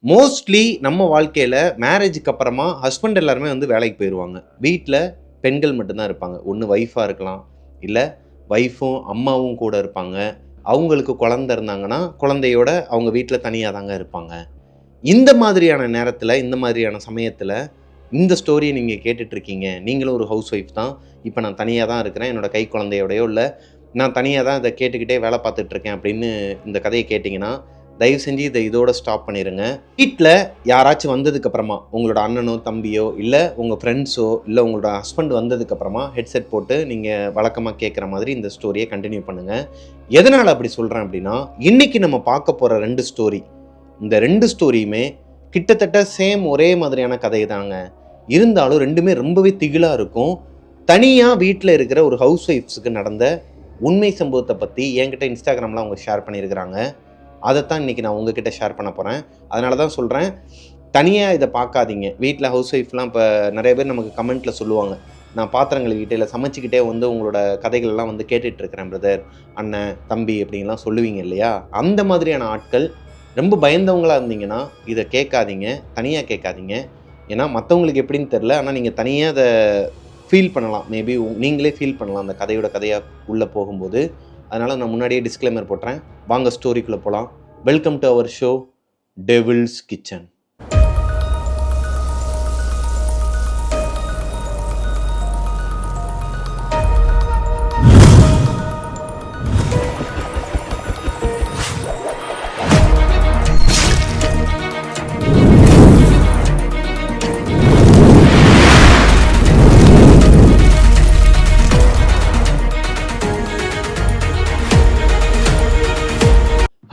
Mostly நம்ம வாழ்க்கையில மேரேஜுக்கு அப்புறமா ஹஸ்பண்ட் எல்லாருமே வந்து வேலைக்கு போயிருவாங்க. வீட்ல பெண்கள் மட்டும் தான் இருப்பாங்க. ஒண்ணு ஒய்ஃபா இருக்கலாம். இல்ல ஒய்ஃபும், அம்மாவும் கூட இருப்பாங்க. அவங்களுக்கு குழந்தை இருந்தாங்கன்னா, குழந்தையோட அவங்க வீட்ல தனியா தாங்க இருப்பாங்க. இந்த மாதிரியான நேரத்துல, இந்த மாதிரியான சமயத்துல, இந்த ஸ்டோரிய நீங்க கேட்டுட்டு இருக்கீங்க. நீங்களும் ஒரு ஹவுஸ் ஒய்ஃப் தான். இப்ப நான் தனியா தான் இருக்கிறேன். என்னோட கை குழந்தையோடயோ, இல்ல நான் தனியா தான் இத கேட்டுக்கிட்டே வேல பார்த்துட்டு இருக்கேன் அப்படின்னு இந்த கதைய கேட்டீங்கன்னா, தயவு செஞ்சு இதோட ஸ்டாப் பண்ணிருங்க. வீட்ல யாராச்சும் வந்ததுக்கு அப்புறமா, உங்களோட அண்ணனோ, தம்பியோ, இல்ல உங்க ஃப்ரெண்ட்ஸோ, இல்ல உங்களோட ஹஸ்பண்ட் வந்ததுக்கு அப்புறமா ஹெட்செட் போட்டு நீங்க வழக்கமா கேட்குற மாதிரி இந்த ஸ்டோரிய கன்டின்யூ பண்ணுங்க. எதனால அப்படி சொல்றேன் அப்படின்னா, இன்னைக்கு நம்ம பார்க்க போற 2 ஸ்டோரி. இந்த 2 ஸ்டோரியுமே கிட்டத்தட்ட சேம் ஒரே மாதிரியான கதை தாங்க. இருந்தாலும் 2மே ரொம்பவே திகிலா இருக்கும். தனியா வீட்ல இருக்கிற ஒரு ஹவுஸ் ஒய்ஃப்ஸ்க்கு நடந்த உண்மை சம்பவத்த பத்தி என்கிட்ட Instagramல அவங்க ஷேர் பண்ணியிருக்கிறாங்க. அதைத்தான் இன்றைக்கி நான் உங்ககிட்ட ஷேர் பண்ண போகிறேன். அதனால தான் சொல்கிறேன், தனியாக இதை பார்க்காதீங்க. வீட்டில் ஹவுஸ் ஒய்ஃப்லாம் இப்போ நிறைய பேர் நமக்கு கமெண்ட்டில் சொல்லுவாங்க, நான் பாத்திரம் கழுவிக்கிட்டே இல்லை சமைச்சிக்கிட்டே வந்து உங்களோட கதைகள்லாம் வந்து கேட்டுட்ருக்கிறேன் பிரதர், அண்ணன், தம்பி அப்படின்லாம் சொல்லுவீங்க இல்லையா? அந்த மாதிரியான ஆட்கள் ரொம்ப பயந்தவங்களாக இருந்தீங்கன்னா இதை கேட்காதீங்க, தனியாக கேட்காதீங்க. ஏன்னா மற்றவங்களுக்கு எப்படின்னு தெரில, ஆனால் நீங்கள் தனியாக அதை ஃபீல் பண்ணலாம். மேபி நீங்களே ஃபீல் பண்ணலாம் அந்த கதையாக உள்ளே போகும்போது. அதனால் நான் முன்னாடியே டிஸ்க்ளைமர் போட்டுறேன். வாங்க ஸ்டோரிக்குள்ளே போகலாம். Welcome to our show devil's kitchen.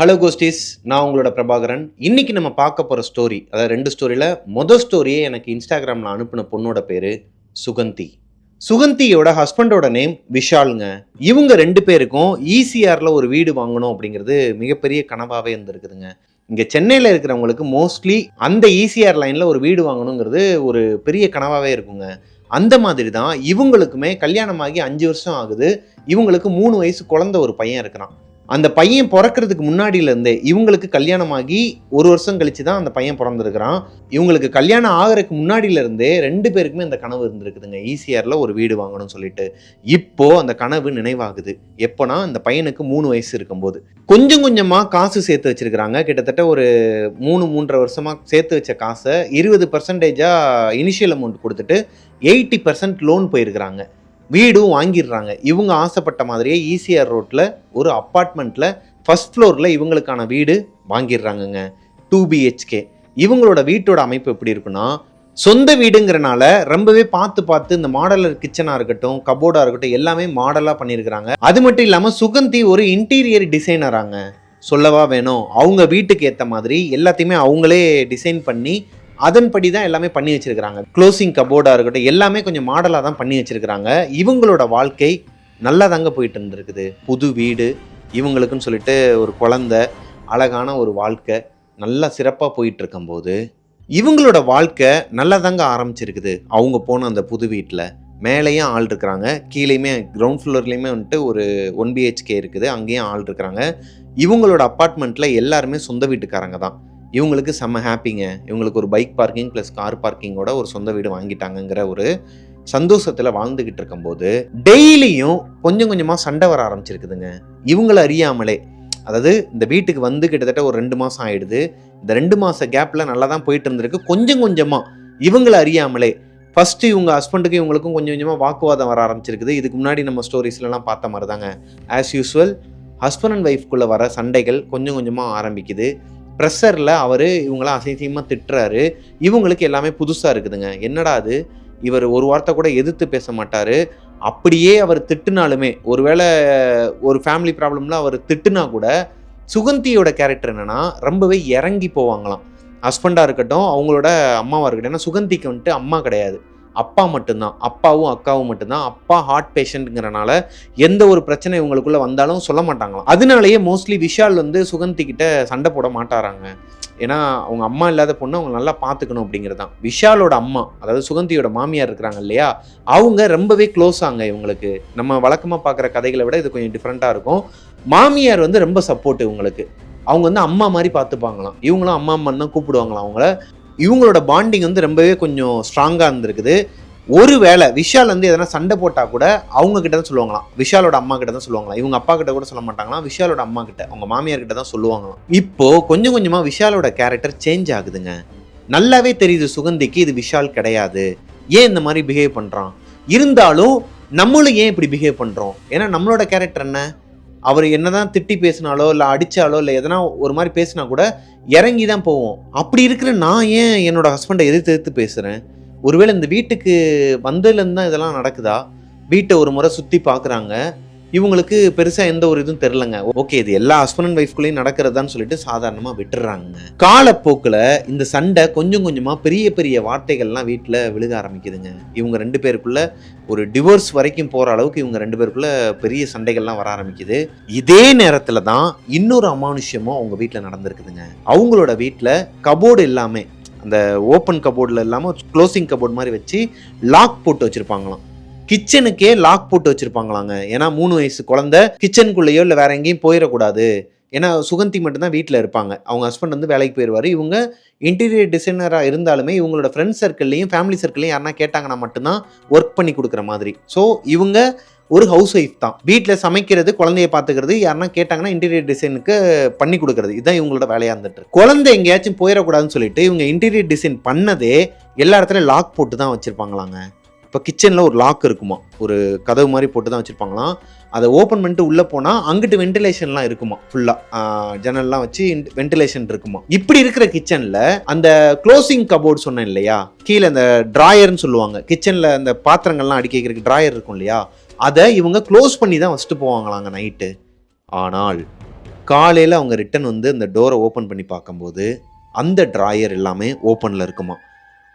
Hello ghosties, நான் உங்களோட பிரபாகரன். இன்னைக்கு நம்ம பார்க்க போகிற ஸ்டோரி, அதாவது 2 ஸ்டோரியில் மொதல் ஸ்டோரியே எனக்கு இன்ஸ்டாகிராமில் அனுப்பின பொண்ணோட பேர் சுகந்தி. சுகந்தியோட ஹஸ்பண்டோட நேம் விஷாலுங்க. இவங்க 2 பேருக்கும் ஈசிஆரில் ஒரு வீடு வாங்கணும் அப்படிங்கிறது மிகப்பெரிய கனவாகவே இருந்திருக்குதுங்க. இங்கே சென்னையில் இருக்கிறவங்களுக்கு மோஸ்ட்லி அந்த ஈசிஆர் லைனில் ஒரு வீடு வாங்கணுங்கிறது ஒரு பெரிய கனவாகவே இருக்குங்க. அந்த மாதிரி தான் இவங்களுக்குமே கல்யாணமாகி 5 வருஷம் ஆகுது. இவங்களுக்கு 3 வயசு குழந்தை ஒரு பையன் இருக்கிறான். அந்த பையன் பிறக்கிறதுக்கு முன்னாடியிலேருந்தே இவங்களுக்கு கல்யாணமாகி 1 வருஷம் கழிச்சு தான் அந்த பையன் பிறந்திருக்கிறான். இவங்களுக்கு கல்யாணம் ஆகிறதுக்கு முன்னாடியிலேருந்தே 2 பேருக்குமே அந்த கனவு இருந்திருக்குதுங்க, ஈசிஆரில் ஒரு வீடு வாங்கணும்னு சொல்லிட்டு. இப்போ அந்த கனவு நினைவாகுது. எப்போனா அந்த பையனுக்கு 3 வயசு இருக்கும்போது கொஞ்சம் கொஞ்சமாக காசு சேர்த்து வச்சிருக்கிறாங்க. கிட்டத்தட்ட ஒரு 3-3.5 வருஷமாக சேர்த்து வச்ச காசை 20% இனிஷியல் அமௌண்ட் கொடுத்துட்டு 80% லோன் போயிருக்கிறாங்க. வீடும் வாங்கிடுறாங்க. இவங்க ஆசைப்பட்ட மாதிரியே ஈசிஆர் ரோட்டில் ஒரு அப்பார்ட்மெண்ட்டில் ஃபர்ஸ்ட் ஃப்ளோரில் இவங்களுக்கான வீடு வாங்கிடுறாங்கங்க. 2 BHK. இவங்களோட வீட்டோட அமைப்பு எப்படி இருக்குன்னா, சொந்த வீடுங்கிறனால ரொம்பவே பார்த்து இந்த மாடலர் கிச்சனாக இருக்கட்டும், கபோர்டாக இருக்கட்டும், எல்லாமே மாடலாக பண்ணியிருக்கிறாங்க. அது மட்டும் இல்லாமல் சுகந்தி ஒரு இன்டீரியர் டிசைனராங்க. சொல்லவா வேணும், அவங்க வீட்டுக்கு ஏற்ற மாதிரி எல்லாத்தையுமே அவங்களே டிசைன் பண்ணி அதன்படி தான் எல்லாமே பண்ணி வச்சிருக்கிறாங்க. க்ளோசிங் கபோர்டாக இருக்கட்டும், எல்லாமே கொஞ்சம் மாடலாக தான் பண்ணி வச்சிருக்கிறாங்க. இவங்களோட வாழ்க்கை நல்லா தாங்க போயிட்டு இருந்திருக்குது. புது வீடு, இவங்களுக்குன்னு சொல்லிட்டு ஒரு குழந்தை, அழகான ஒரு வாழ்க்கை நல்லா சிறப்பாக போயிட்டு இருக்கும்போது இவங்களோட வாழ்க்கை நல்லா தாங்க ஆரம்பிச்சிருக்குது. அவங்க போன அந்த புது வீட்டில் மேலேயும் ஆள் இருக்கிறாங்க, கீழேயுமே கிரவுண்ட் ஃப்ளோர்லேயுமே வந்துட்டு ஒரு 1 BHK இருக்குது, அங்கேயும் ஆள் இருக்கிறாங்க. இவங்களோட அப்பார்ட்மெண்ட்டில் எல்லாருமே சொந்த வீட்டுக்காரங்க தான். இவங்களுக்கு செம்ம ஹாப்பிங்க. இவங்களுக்கு ஒரு பைக் பார்க்கிங் ப்ளஸ் கார் பார்க்கிங்கோட ஒரு சொந்த வீடு வாங்கிட்டாங்கங்கிற ஒரு சந்தோஷத்தில் வாழ்ந்துக்கிட்டு இருக்கும்போது டெய்லியும் கொஞ்சம் கொஞ்சமாக சண்டை வர ஆரம்பிச்சிருக்குதுங்க. இவங்களை அறியாமலே, அதாவது இந்த வீட்டுக்கு வந்து கிட்டத்தட்ட ஒரு 2 மாதம் ஆயிடுது. இந்த 2 மாத கேப்பில் நல்லா தான் போயிட்டு இருந்திருக்கு. கொஞ்சம் கொஞ்சமாக இவங்களை அறியாமலே ஃபஸ்ட்டு இவங்க ஹஸ்பண்டுக்கும் இவங்களுக்கும் கொஞ்சம் கொஞ்சமாக வாக்குவாதம் வர ஆரம்பிச்சிருக்குது. இதுக்கு முன்னாடி நம்ம ஸ்டோரிஸ்லாம் பார்த்த மாதிரி தாங்க. ஆஸ் யூஸ்வல் ஹஸ்பண்ட் அண்ட் ஒய்ஃப்குள்ளே வர சண்டைகள் கொஞ்சம் கொஞ்சமாக ஆரம்பிக்குது. ப்ரெஷரில் அவர் இவங்களாம் அசிங்கமாக திட்டுறாரு. இவங்களுக்கு எல்லாமே புதுசாக இருக்குதுங்க. என்னடா அது, இவர் ஒரு வார்த்தை கூட எதிர்த்து பேச மாட்டார். அப்படியே அவர் திட்டுனாலுமே, ஒருவேளை ஒரு ஃபேமிலி ப்ராப்ளம்ல அவர் திட்டுனா கூட சுகந்தியோட கேரக்டர் என்னென்னா ரொம்பவே இறங்கி போவாங்களாம். ஹஸ்பண்டாக இருக்கட்டும், அவங்களோட அம்மாவாக இருக்கட்டும். ஏன்னா சுகந்திக்கு வந்துட்டு அம்மா கிடையாது, அப்பா மட்டும்தான். அப்பாவும் அக்காவும் மட்டும்தான். அப்பா ஹார்ட் பேஷண்ட்டுங்கிறனால எந்த ஒரு பிரச்சனை இவங்களுக்குள்ள வந்தாலும் சொல்ல மாட்டாங்களாம். அதனாலேயே மோஸ்ட்லி விஷால் வந்து சுகந்தி கிட்ட சண்டை போட மாட்டாராங்க. ஏன்னா அவங்க அம்மா இல்லாத பொண்ணு அவங்க நல்லா பார்த்துக்கணும் அப்படிங்கிறது தான். விஷாலோட அம்மா, அதாவது சுகந்தியோட மாமியார் இருக்கிறாங்க இல்லையா, அவங்க ரொம்பவே க்ளோஸ் ஆங்க இவங்களுக்கு. நம்ம வழக்கமாக பார்க்குற கதைகளை விட இது கொஞ்சம் டிஃப்ரெண்ட்டாக இருக்கும். மாமியார் வந்து ரொம்ப சப்போர்ட் இவங்களுக்கு. அவங்க வந்து அம்மா மாதிரி பார்த்துப்பாங்களாம். இவங்களும் அம்மா அம்மான்னு தான் கூப்பிடுவாங்களாம் அவங்கள. இவங்களோட பாண்டிங் வந்து ரொம்பவே கொஞ்சம் ஸ்ட்ராங்காக இருந்திருக்குது. ஒருவேளை விஷால் வந்து எதனா சண்டை போட்டா கூட அவங்க கிட்ட தான் சொல்லுவாங்களாம். விஷாலோட அம்மா கிட்ட தான் சொல்லுவாங்களாம். இவங்க அப்பா கிட்ட கூட சொல்ல மாட்டாங்களாம். விஷாலோட அம்மா கிட்ட, அவங்க மாமியார் கிட்ட தான் சொல்லுவாங்களாம். இப்போ கொஞ்சம் கொஞ்சமா விஷாலோட கேரக்டர் சேஞ்ச் ஆகுதுங்க. நல்லாவே தெரியுது சுகந்திக்கு இது விஷால் கிடையாது. ஏன் இந்த மாதிரி பிஹேவ் பண்றான்? இருந்தாலும் நம்மளும் ஏன் இப்படி பிஹேவ் பண்றோம்? ஏன்னா நம்மளோட கேரக்டர் என்ன? அவர் என்னதான் திட்டி பேசினாலோ இல்லை அடிச்சாலோ இல்லை எதனா ஒரு மாதிரி பேசினா கூட இறங்கி தான் போவோம். அப்படி இருக்கிற நான் ஏன் என்னோட ஹஸ்பண்டை எதிர்த்து பேசுறேன்? ஒருவேளை இந்த வீட்டுக்கு வந்ததுலேருந்து தான் இதெல்லாம் நடக்குதா? வீட்டை ஒரு முறை சுற்றி பார்க்குறாங்க. இவங்களுக்கு பெருசாக எந்த ஒரு இதுவும் தெரிலங்க. ஓகே, இது எல்லா ஹஸ்பண்ட் அண்ட் ஒய்ஃப்குள்ளேயும் நடக்கிறதான்னு சொல்லிட்டு சாதாரணமாக விட்டுறாங்க. காலப்போக்கில் இந்த சண்டை கொஞ்சம் கொஞ்சமாக பெரிய பெரிய வார்த்தைகள்லாம் வீட்டில் விழுக ஆரம்பிக்குதுங்க. இவங்க 2 பேருக்குள்ள ஒரு டிவோர்ஸ் வரைக்கும் போகிற அளவுக்கு இவங்க 2 பேருக்குள்ள பெரிய சண்டைகள்லாம் வர ஆரம்பிக்குது. இதே நேரத்தில் தான் இன்னொரு அமானுஷ்யமும் அவங்க வீட்டில் நடந்திருக்குதுங்க. அவங்களோட வீட்டில் கபோர்டு எல்லாமே அந்த ஓப்பன் கபோர்டில் இல்லாமல் க்ளோசிங் கபோர்ட் மாதிரி வச்சு லாக் போட்டு வச்சுருப்பாங்களாம். கிச்சனுக்கே லாக் போட்டு வச்சுருப்பாங்களாங்க. ஏன்னா 3 வயசு குழந்தை கிச்சனுக்குள்ளேயோ இல்லை வேற எங்கேயும் போயிடக்கூடாது. ஏன்னா சுகந்தி மட்டும்தான் வீட்டில் இருப்பாங்க. அவங்க ஹஸ்பண்ட் வந்து வேலைக்கு போயிடுவார். இவங்க இன்டீரியர் டிசைனராக இருந்தாலுமே இவங்களோட ஃப்ரெண்ட்ஸ் சர்க்கிள்லையும் ஃபேமிலி சர்க்கிள்லையும் யாருன்னா கேட்டாங்கன்னா மட்டும்தான் ஒர்க் பண்ணி கொடுக்குற மாதிரி. ஸோ இவங்க ஒரு ஹவுஸ் ஒய்ஃப் தான். வீட்டில் சமைக்கிறது, குழந்தைய பார்த்துக்கிறது, யாருன்னா கேட்டாங்கன்னா இன்டீரியர் டிசைனுக்கு பண்ணி கொடுக்குறது, இதுதான் இவங்களோட வேலையாக இருந்துட்டு. குழந்தை எங்கேயாச்சும் போயிடக்கூடாதுன்னு சொல்லிட்டு இவங்க இன்டீரியர் டிசைன் பண்ணதே எல்லா இடத்துலையும் லாக் போட்டு தான் வச்சுருப்பாங்களாங்க. இப்போ கிச்சனில் ஒரு லாக் இருக்குமா, ஒரு கதவு மாதிரி போட்டு தான் வச்சுருப்பாங்களாம். அதை ஓப்பன் பண்ணிட்டு உள்ளே போனால் அங்கிட்டு வென்டிலேஷன்லாம் இருக்குமா, ஃபுல்லாக ஜன்னல்லாம் வச்சு வென்டிலேஷன் இருக்குமா. இப்படி இருக்கிற கிச்சனில் அந்த க்ளோசிங் கபோர்டு சொன்னேன் இல்லையா, கீழே அந்த ட்ராயர்னு சொல்லுவாங்க, கிச்சனில் அந்த பாத்திரங்கள்லாம் அடுக்கி வைக்கிறதுக்கு ட்ராயர் இருக்கும் இல்லையா, அதை இவங்க க்ளோஸ் பண்ணி தான் வச்சுட்டு போவாங்களாங்க நைட்டு. ஆனால் காலையில் அவங்க ரிட்டன் வந்து அந்த டோரை ஓப்பன் பண்ணி பார்க்கும்போது அந்த ட்ராயர் எல்லாமே ஓப்பனில் இருக்குமா.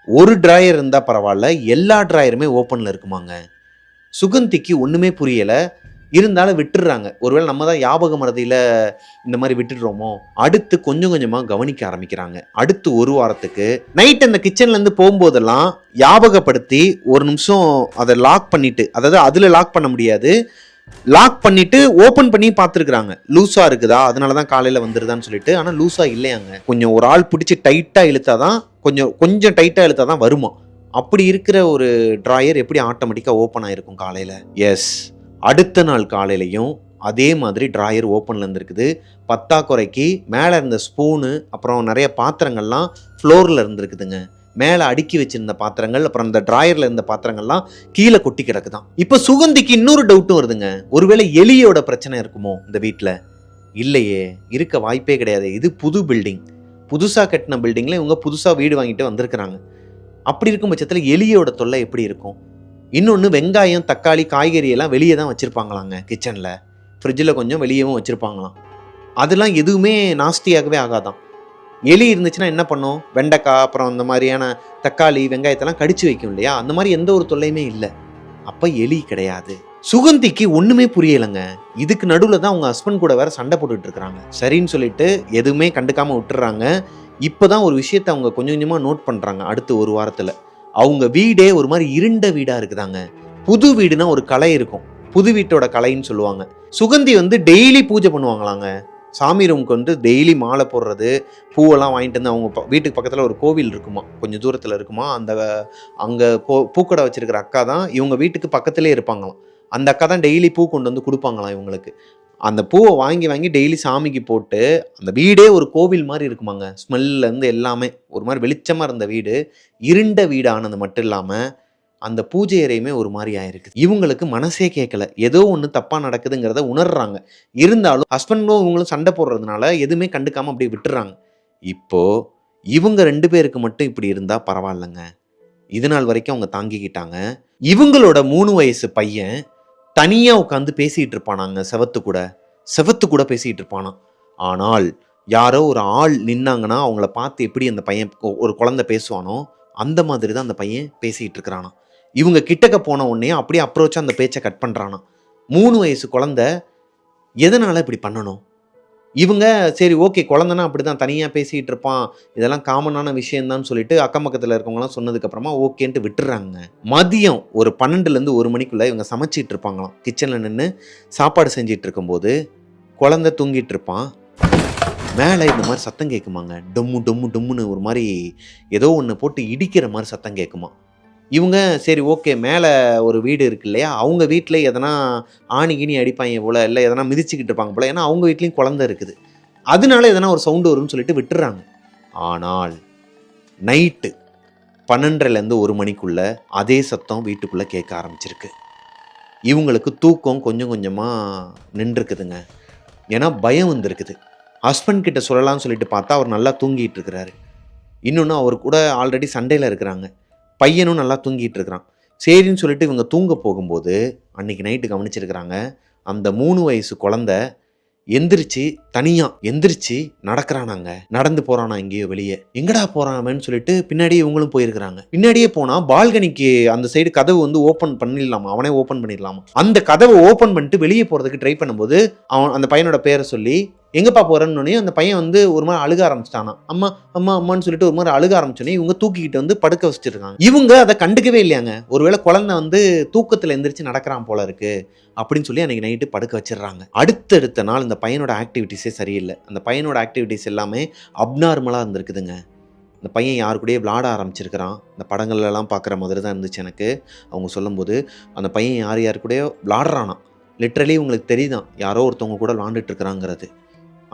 ஒரு ட்ராயர் இருந்தால் பரவாயில்ல, எல்லா ட்ராயருமே ஓப்பனில் இருக்குமாங்க. சுகந்திக்கு ஒன்றுமே புரியலை. இருந்தாலும் விட்டுடுறாங்க. ஒருவேளை நம்ம தான் ஞாபக மறதியில் இந்த மாதிரி விட்டுடுறோமோ. அடுத்து கொஞ்சம் கொஞ்சமாக கவனிக்க ஆரம்பிக்கிறாங்க. அடுத்து ஒரு வாரத்துக்கு நைட் அந்த கிச்சன்லேருந்து போகும்போதெல்லாம் ஞாபகப்படுத்தி ஒரு நிமிஷம் அதை லாக் பண்ணிட்டு, அதாவது அதில் லாக் பண்ண முடியாது, லாக் பண்ணிட்டு ஓப்பன் பண்ணி பார்த்துருக்குறாங்க. லூஸாக இருக்குதா, அதனால தான் காலையில் வந்துருதான்னு சொல்லிட்டு. ஆனால் லூஸாக இல்லையாங்க. கொஞ்சம் ஒரு ஆள் பிடிச்சி டைட்டாக இழுத்தாதான், கொஞ்சம் டைட்டாக இழுத்தாதான் வருமா. அப்படி இருக்கிற ஒரு ட்ராயர் எப்படி ஆட்டோமேட்டிக்காக ஓப்பன் ஆகிருக்கும் காலையில்? எஸ், அடுத்த நாள் காலையிலையும் அதே மாதிரி ட்ராயர் ஓப்பனில் இருந்திருக்குது. பத்தாக்குறைக்கு மேலே இருந்த ஸ்பூனு அப்புறம் நிறைய பாத்திரங்கள்லாம் ஃப்ளோரில் இருந்திருக்குதுங்க. மேலே அடுக்கி வச்சிருந்த பாத்திரங்கள் அப்புறம் அந்த ட்ராயரில் இருந்த பாத்திரங்கள்லாம் கீழே கொட்டி கிடக்குதான். இப்போ சுகந்திக்கு இன்னொரு டவுட்டும் வருதுங்க. ஒருவேளை எலியோட பிரச்சனை இருக்குமோ இந்த வீட்டில்? இல்லையே, இருக்க வாய்ப்பே கிடையாது. இது புது பில்டிங், புதுசாக கட்டின பில்டிங்கில் இவங்க புதுசாக வீடு வாங்கிட்டு வந்திருக்கிறாங்க. அப்படி இருக்கும் பட்சத்தில் எலியோட தொல்லை எப்படி இருக்கும்? இன்னொன்று, வெங்காயம், தக்காளி, காய்கறி எல்லாம் வெளியே தான் வச்சுருப்பாங்களாங்க. கிச்சனில் ஃப்ரிட்ஜில் கொஞ்சம் வெளியவும் வச்சுருப்பாங்களாம். அதெல்லாம் எதுவுமே நாஸ்தியாகவே ஆகாதான். எலி இருந்துச்சுன்னா என்ன பண்ணும்? வெண்டைக்காய் அப்புறம் அந்த மாதிரியான தக்காளி வெங்காயத்தெல்லாம் கடிச்சு வைக்கும் இல்லையா, அந்த மாதிரி எந்த ஒரு தொல்லையுமே இல்லை. அப்போ எலி கிடையாது. சுகந்திக்கு ஒன்றுமே புரியலைங்க. இதுக்கு நடுவில் தான் அவங்க ஹஸ்பண்ட் கூட வேற சண்டை போட்டுட்டு இருக்கிறாங்க. சரின்னு சொல்லிட்டு எதுவுமே கண்டுக்காமல் விட்டுறாங்க. இப்போ தான் ஒரு விஷயத்தை அவங்க கொஞ்சம் கொஞ்சமாக நோட் பண்ணுறாங்க. அடுத்து ஒரு வாரத்தில் அவங்க வீடே ஒரு மாதிரி இருண்ட வீடாக இருக்குதாங்க. புது வீடுனா ஒரு கலை இருக்கும், புது வீட்டோட கலைன்னு சொல்லுவாங்க. சுகந்தி வந்து டெய்லி பூஜை பண்ணுவாங்களாங்க. சாமி ரூமுக்கு வந்து டெய்லி மாலை போடுறது, பூவெல்லாம் வாங்கிட்டு வந்து அவங்க வீட்டுக்கு பக்கத்தில் ஒரு கோவில் இருக்குமா, கொஞ்சம் தூரத்தில் இருக்குமா. அங்கே பூக்கடை வச்சிருக்கிற அக்கா தான் இவங்க வீட்டுக்கு பக்கத்துலேயே இருப்பாங்களாம். அந்த அக்கா தான் டெய்லி பூ கொண்டு வந்து கொடுப்பாங்களாம் இவங்களுக்கு. அந்த பூவை வாங்கி வாங்கி டெய்லி சாமிக்கு போட்டு அந்த வீடே ஒரு கோவில் மாதிரி இருக்குமாங்க. ஸ்மெல்லேருந்து எல்லாமே ஒரு மாதிரி வெளிச்சமாக இருந்த வீடு இருண்ட வீடு ஆனது மட்டும் இல்லாமல் அந்த பூஜை அறையுமே ஒரு மாதிரி ஆயிருக்கு. இவங்களுக்கு மனசே கேட்கல, ஏதோ ஒன்று தப்பாக நடக்குதுங்கிறத உணர்றாங்க. இருந்தாலும் ஹஸ்பண்டும் இவங்களும் சண்டை போடுறதுனால எதுவுமே கண்டுக்காமல் அப்படியே விட்டுறாங்க. இப்போது இவங்க 2 பேருக்கு மட்டும் இப்படி இருந்தால் பரவாயில்லைங்க. இது நாள் வரைக்கும் அவங்க தாங்கிக்கிட்டாங்க. இவங்களோட 3 வயசு பையன் தனியாக உட்காந்து பேசிகிட்டு இருப்பானாங்க. செவத்து கூட பேசிகிட்டு இருப்பானா. ஆனால் யாரோ ஒரு ஆள் நின்னாங்கன்னா அவங்கள பார்த்து எப்படி அந்த பையன், ஒரு குழந்தை பேசுவானோ அந்த மாதிரி தான் அந்த பையன் பேசிகிட்டு இருக்கிறானா. இவங்க கிட்டக்க போன உடனே அப்படியே அப்ரோச்சாக அந்த பேச்சை கட் பண்ணுறானா. 3 வயசு குழந்தை எதனால் இப்படி பண்ணணும்? இவங்க சரி ஓகே, குழந்தைனா அப்படி தான் தனியாக பேசிகிட்டு இருப்பான், இதெல்லாம் காமனான விஷயம்தான் சொல்லிட்டு அக்கம் பக்கத்தில் இருக்கவங்களாம் சொன்னதுக்கப்புறமா ஓகேன்ட்டு விட்டுறாங்க. மதியம் ஒரு 12லேருந்து 1 மணிக்குள்ளே இவங்க சமைச்சிட்டு இருப்பாங்களாம். கிச்சனில் நின்று சாப்பாடு செஞ்சிட்டு இருக்கும்போது குழந்தை தூங்கிட்டு இருப்பான். மேலே இந்த மாதிரி சத்தம் கேட்குமாங்க. டொம்மு டொம்மு டொம்முன்னு ஒரு மாதிரி ஏதோ ஒன்று போட்டு இடிக்கிற மாதிரி சத்தம் கேட்குமா. இவங்க சரி ஓகே, மேலே ஒரு வீடு இருக்கு இல்லையா, அவங்க வீட்டில் எதனா ஆணி கிணி அடிப்பாங்க போல், இல்லை எதனா மிதிச்சுக்கிட்டு இருப்பாங்க போல், ஏன்னா அவங்க வீட்லேயும் குழந்தை இருக்குது, அதனால எதனா ஒரு சவுண்டு வரும்னு சொல்லிட்டு விட்டுறாங்க. ஆனால் நைட்டு 12லேருந்து 1 மணிக்குள்ள அதே சத்தம் வீட்டுக்குள்ளே கேட்க ஆரம்பிச்சிருக்கு. இவங்களுக்கு தூக்கம் கொஞ்சம் கொஞ்சமாக நின்றுருக்குதுங்க. ஏன்னா பயம் வந்திருக்குது. ஹஸ்பண்ட் கிட்ட சொல்லலாம்னு சொல்லிட்டு பார்த்தா அவர் நல்லா தூங்கிட்டு இருக்கிறாரு. இன்னொன்று அவர் கூட ஆல்ரெடி சண்டையில் இருக்கிறாங்க. பையனும் நல்லா தூங்கிட்டு இருக்கிறான். சரின்னு சொல்லிட்டு இவங்க தூங்க போகும்போது அன்னைக்கு நைட்டு கவனிச்சிருக்கிறாங்க, அந்த 3 வயசு குழந்தை எந்திரிச்சு தனியா எந்திரிச்சு நடக்கிறானாங்க. நடந்து போறானா எங்கேயோ வெளியே. எங்கடா போறான்னு சொல்லிட்டு பின்னாடியே இவங்களும் போயிருக்கிறாங்க. பின்னாடியே போனா பால்கனிக்கு அந்த சைடு கதவு வந்து ஓப்பன் பண்ணிடலாமா, அவனே ஓப்பன் பண்ணிடலாமா. அந்த கதவை ஓப்பன் பண்ணிட்டு வெளியே போறதுக்கு ட்ரை பண்ணும்போது அவன் அந்த பையனோட பேரை சொல்லி எங்கப்பா போறேன்னு அந்த பையன் வந்து ஒரு மாதிரி அழுக ஆரம்பிச்சிட்டானா. அம்மா அம்மா அம்மான்னு சொல்லிட்டு ஒரு மாதிரி அழுக ஆரம்பிச்சோன்னே இவங்க தூக்கிக்கிட்டு வந்து படுக்க வச்சிருக்காங்க. இவங்க அதை கண்டுக்கவே இல்லையாங்க. ஒருவேளை குழந்தை வந்து தூக்கத்துல எந்திரிச்சு நடக்கிறான் போல இருக்கு அப்படின்னு சொல்லி அன்னைக்கு நைட்டு படுக்க வச்சிடுறாங்க. அடுத்தடுத்த நாள் இந்த பையனோட ஆக்டிவிட்டிஸே சரியில்லை. அந்த பையனோட ஆக்டிவிட்டிஸ் எல்லாமே அப்நார்மலாக இருந்திருக்குதுங்க. இந்த பையன் யாரு கூடயே விளாட ஆரம்பிச்சிருக்கிறான். இந்த படங்கள்லாம் பார்க்குற மாதிரி தான் இருந்துச்சு எனக்கு. அவங்க சொல்லும்போது அந்த பையன் யார் கூடயோ விளாடுறானா. லிட்ரலி உங்களுக்கு தெரியுதான் யாரோ ஒருத்தவங்க கூட விளாண்டுட்டு இருக்கிறாங்கிறது.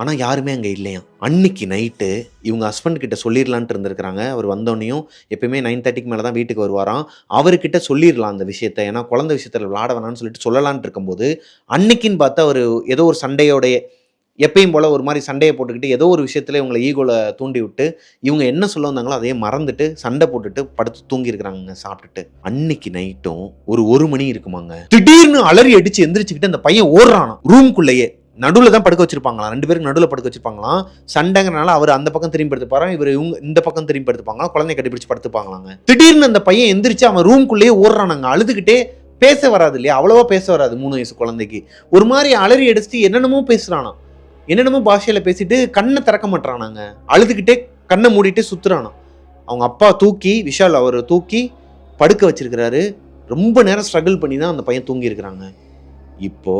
ஆனால் யாருமே அங்கே இல்லையா. அன்னைக்கு நைட்டு இவங்க ஹஸ்பண்ட் கிட்ட சொல்லிடலான்ட்டு இருந்திருக்கிறாங்க. அவர் வந்தோடனையும் எப்பயுமே 9:30க்கு மேலே தான் வீட்டுக்கு வருவாராம். அவர்கிட்ட சொல்லிடலாம் அந்த விஷயத்த, ஏன்னா குழந்தை விஷயத்தில் விளாட வேணான்னு சொல்லிட்டு சொல்லலான்ட்டு இருக்கும்போது அன்னைக்குன்னு பார்த்தா அவர் ஏதோ ஒரு சண்டையோடைய எப்பயும் போல் ஒரு மாதிரி சண்டையை போட்டுக்கிட்டு ஏதோ ஒரு விஷயத்துல இவங்களை ஈகோல தூண்டி விட்டு இவங்க என்ன சொல்ல வந்தாங்களோ அதையே மறந்துட்டு சண்டை போட்டுட்டு படுத்து தூங்கியிருக்கிறாங்க சாப்பிட்டுட்டு. அன்னைக்கு நைட்டும் ஒரு மணி இருக்குமாங்க, திடீர்னு அலறி அடிச்சு எந்திரிச்சுக்கிட்டு அந்த பையன் ஓடுறானா. ரூம்குள்ளேயே நடுவில் தான் படுக்க வச்சிருப்பாங்களாம், 2 பேருக்கு நடுவில் படுக்க வச்சிருப்பாங்களாம். சண்டைங்கிறனால அவர் அந்த பக்கம் திரும்பி படுத்துப்பாராம், இவர் இவங்க இந்த பக்கம் திரும்பி படுத்துப்பாங்களாம். குழந்தைய கட்டிப்பிடிச்சு படுத்துப்பாங்களாங்க. திடீர்னு அந்த பையன் எந்திரிச்சு அவன் ரூம்குள்ளேயே ஓடுறானாங்க. அழுதுகிட்டே, பேச வராது இல்லையா, அவ்வளவா பேச வராது 3 வயசு குழந்தைக்கு. ஒரு மாதிரி அலறி அடிச்சுட்டு என்னென்னமோ பேசுறானா, என்னென்னமோ பாஷையில பேசிட்டு கண்ணை திறக்க மாட்டானாங்க. அழுதுகிட்டே கண்ணை மூடிட்டு சுத்துறானா. அவங்க அப்பா தூக்கி விஷால் அவர் தூக்கி படுக்க வச்சிருக்கிறாரு. ரொம்ப நேரம் ஸ்ட்ரகிள் பண்ணி தான் அந்த பையன் தூங்கி இருக்கிறாங்க. இப்போ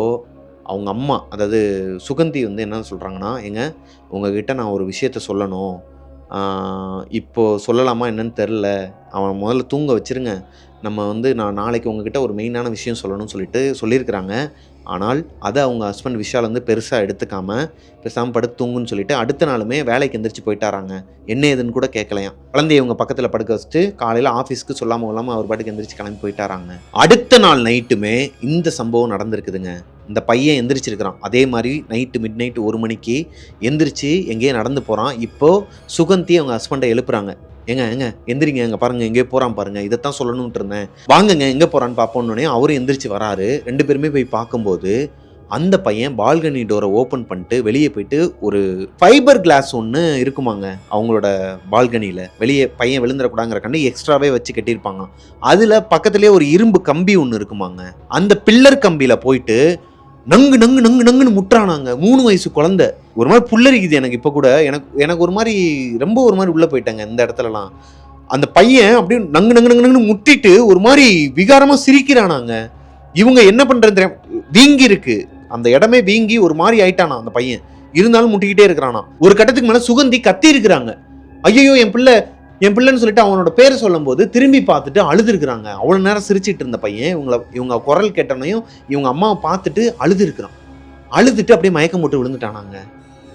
அவங்க அம்மா, அதாவது சுகந்தி வந்து என்ன சொல்கிறாங்கன்னா, ஏங்க உங்ககிட்ட நான் ஒரு விஷயத்த சொல்லணும், இப்போ சொல்லலாமா என்னன்னு தெரில, அவன் முதல்ல தூங்க வச்சுருங்க, நம்ம வந்து நான் நாளைக்கு உங்ககிட்ட ஒரு மெயினான விஷயம் சொல்லணும்னு சொல்லிட்டு சொல்லியிருக்கிறாங்க. ஆனால் அதை அவங்க ஹஸ்பண்ட் விஷால் வந்து பெருசாக எடுத்துக்காமல் பேசாமல் படுத்து தூங்குன்னு சொல்லிட்டு அடுத்த நாளுமே வேலைக்கு எந்திரிச்சு போயிட்டாராங்க. என்ன ஏதுன்னு கூட கேட்கலையாம். குழந்தைய இவங்க பக்கத்தில் படுக்க வச்சுட்டு காலையில் ஆஃபீஸ்க்கு சொல்லாமல் அவர் பாட்டுக்கு எந்திரிச்சு கிளம்பி போயிட்டாராங்க. அடுத்த நாள் நைட்டுமே இந்த சம்பவம் நடந்திருக்குதுங்க. இந்த பையன் எந்திரிச்சிருக்கிறான். அதே மாதிரி நைட்டு மிட் நைட்டு 1 மணிக்கு எந்திரிச்சு எங்கேயோ நடந்து போகிறான். இப்போது சுகந்தி அவங்க ஹஸ்பண்டை எழுப்புறாங்க. ஏங்க எந்திரிங்க, எங்கே பாருங்க எங்கேயோ போகிறான் பாருங்க, இதைத்தான் சொல்லணும்ட்டு இருந்தேன், வாங்குங்க எங்கே போகிறான்னு பார்ப்போன்னே அவரும் எந்திரிச்சு வராரு. 2 பேருமே போய் பார்க்கும்போது அந்த பையன் பால்கனி டோரை ஓப்பன் பண்ணிட்டு வெளியே போயிட்டு ஒரு ஃபைபர் கிளாஸ் ஒன்று இருக்குமாங்க அவங்களோட பால்கனியில், வெளியே பையன் விழுந்துடக்கூடாங்கிற கண்டு எக்ஸ்ட்ராவே வச்சு கட்டியிருப்பாங்க. அதில் பக்கத்துலேயே ஒரு இரும்பு கம்பி ஒன்று இருக்குமாங்க. அந்த பில்லர் கம்பியில் போயிட்டு நங்கு நங்கு நங்கு நங்குன்னு முட்டுறானாங்க. 3 வயசு குழந்தை. ஒரு மாதிரி புல்லரிக்குது எனக்கு இப்போ கூட. எனக்கு ஒரு மாதிரி ரொம்ப ஒரு மாதிரி உள்ளே போயிட்டாங்க இந்த இடத்துலலாம். அந்த பையன் அப்படியே நங்கு நங்கு நங்குன்னு முட்டிட்டு ஒரு மாதிரி விகாரமாக சிரிக்கிறானாங்க. இவங்க என்ன பண்ணுறது, வீங்கி இருக்கு அந்த இடமே, வீங்கி ஒரு மாதிரி ஆயிட்டானா அந்த பையன். இருந்தாலும் முட்டிக்கிட்டே இருக்கிறானா. ஒரு கட்டத்துக்கு மேலே சுகந்தி கத்தி இருக்கிறாங்க. ஐயோ என் பிள்ளைன்னு சொல்லிட்டு அவனோட பேரை சொல்லும் போது திரும்பி பார்த்துட்டு அழுது இருக்கிறாங்க. அவ்வளோ நேரம் சிரிச்சிட்டு இருந்த பையன் இவங்க குரல் கேட்டனையும் இவங்க அம்மாவை பார்த்துட்டு அழுது இருக்கிறான். அழுதுட்டு அப்படியே மயக்கம் போட்டு விழுந்துட்டானாங்க.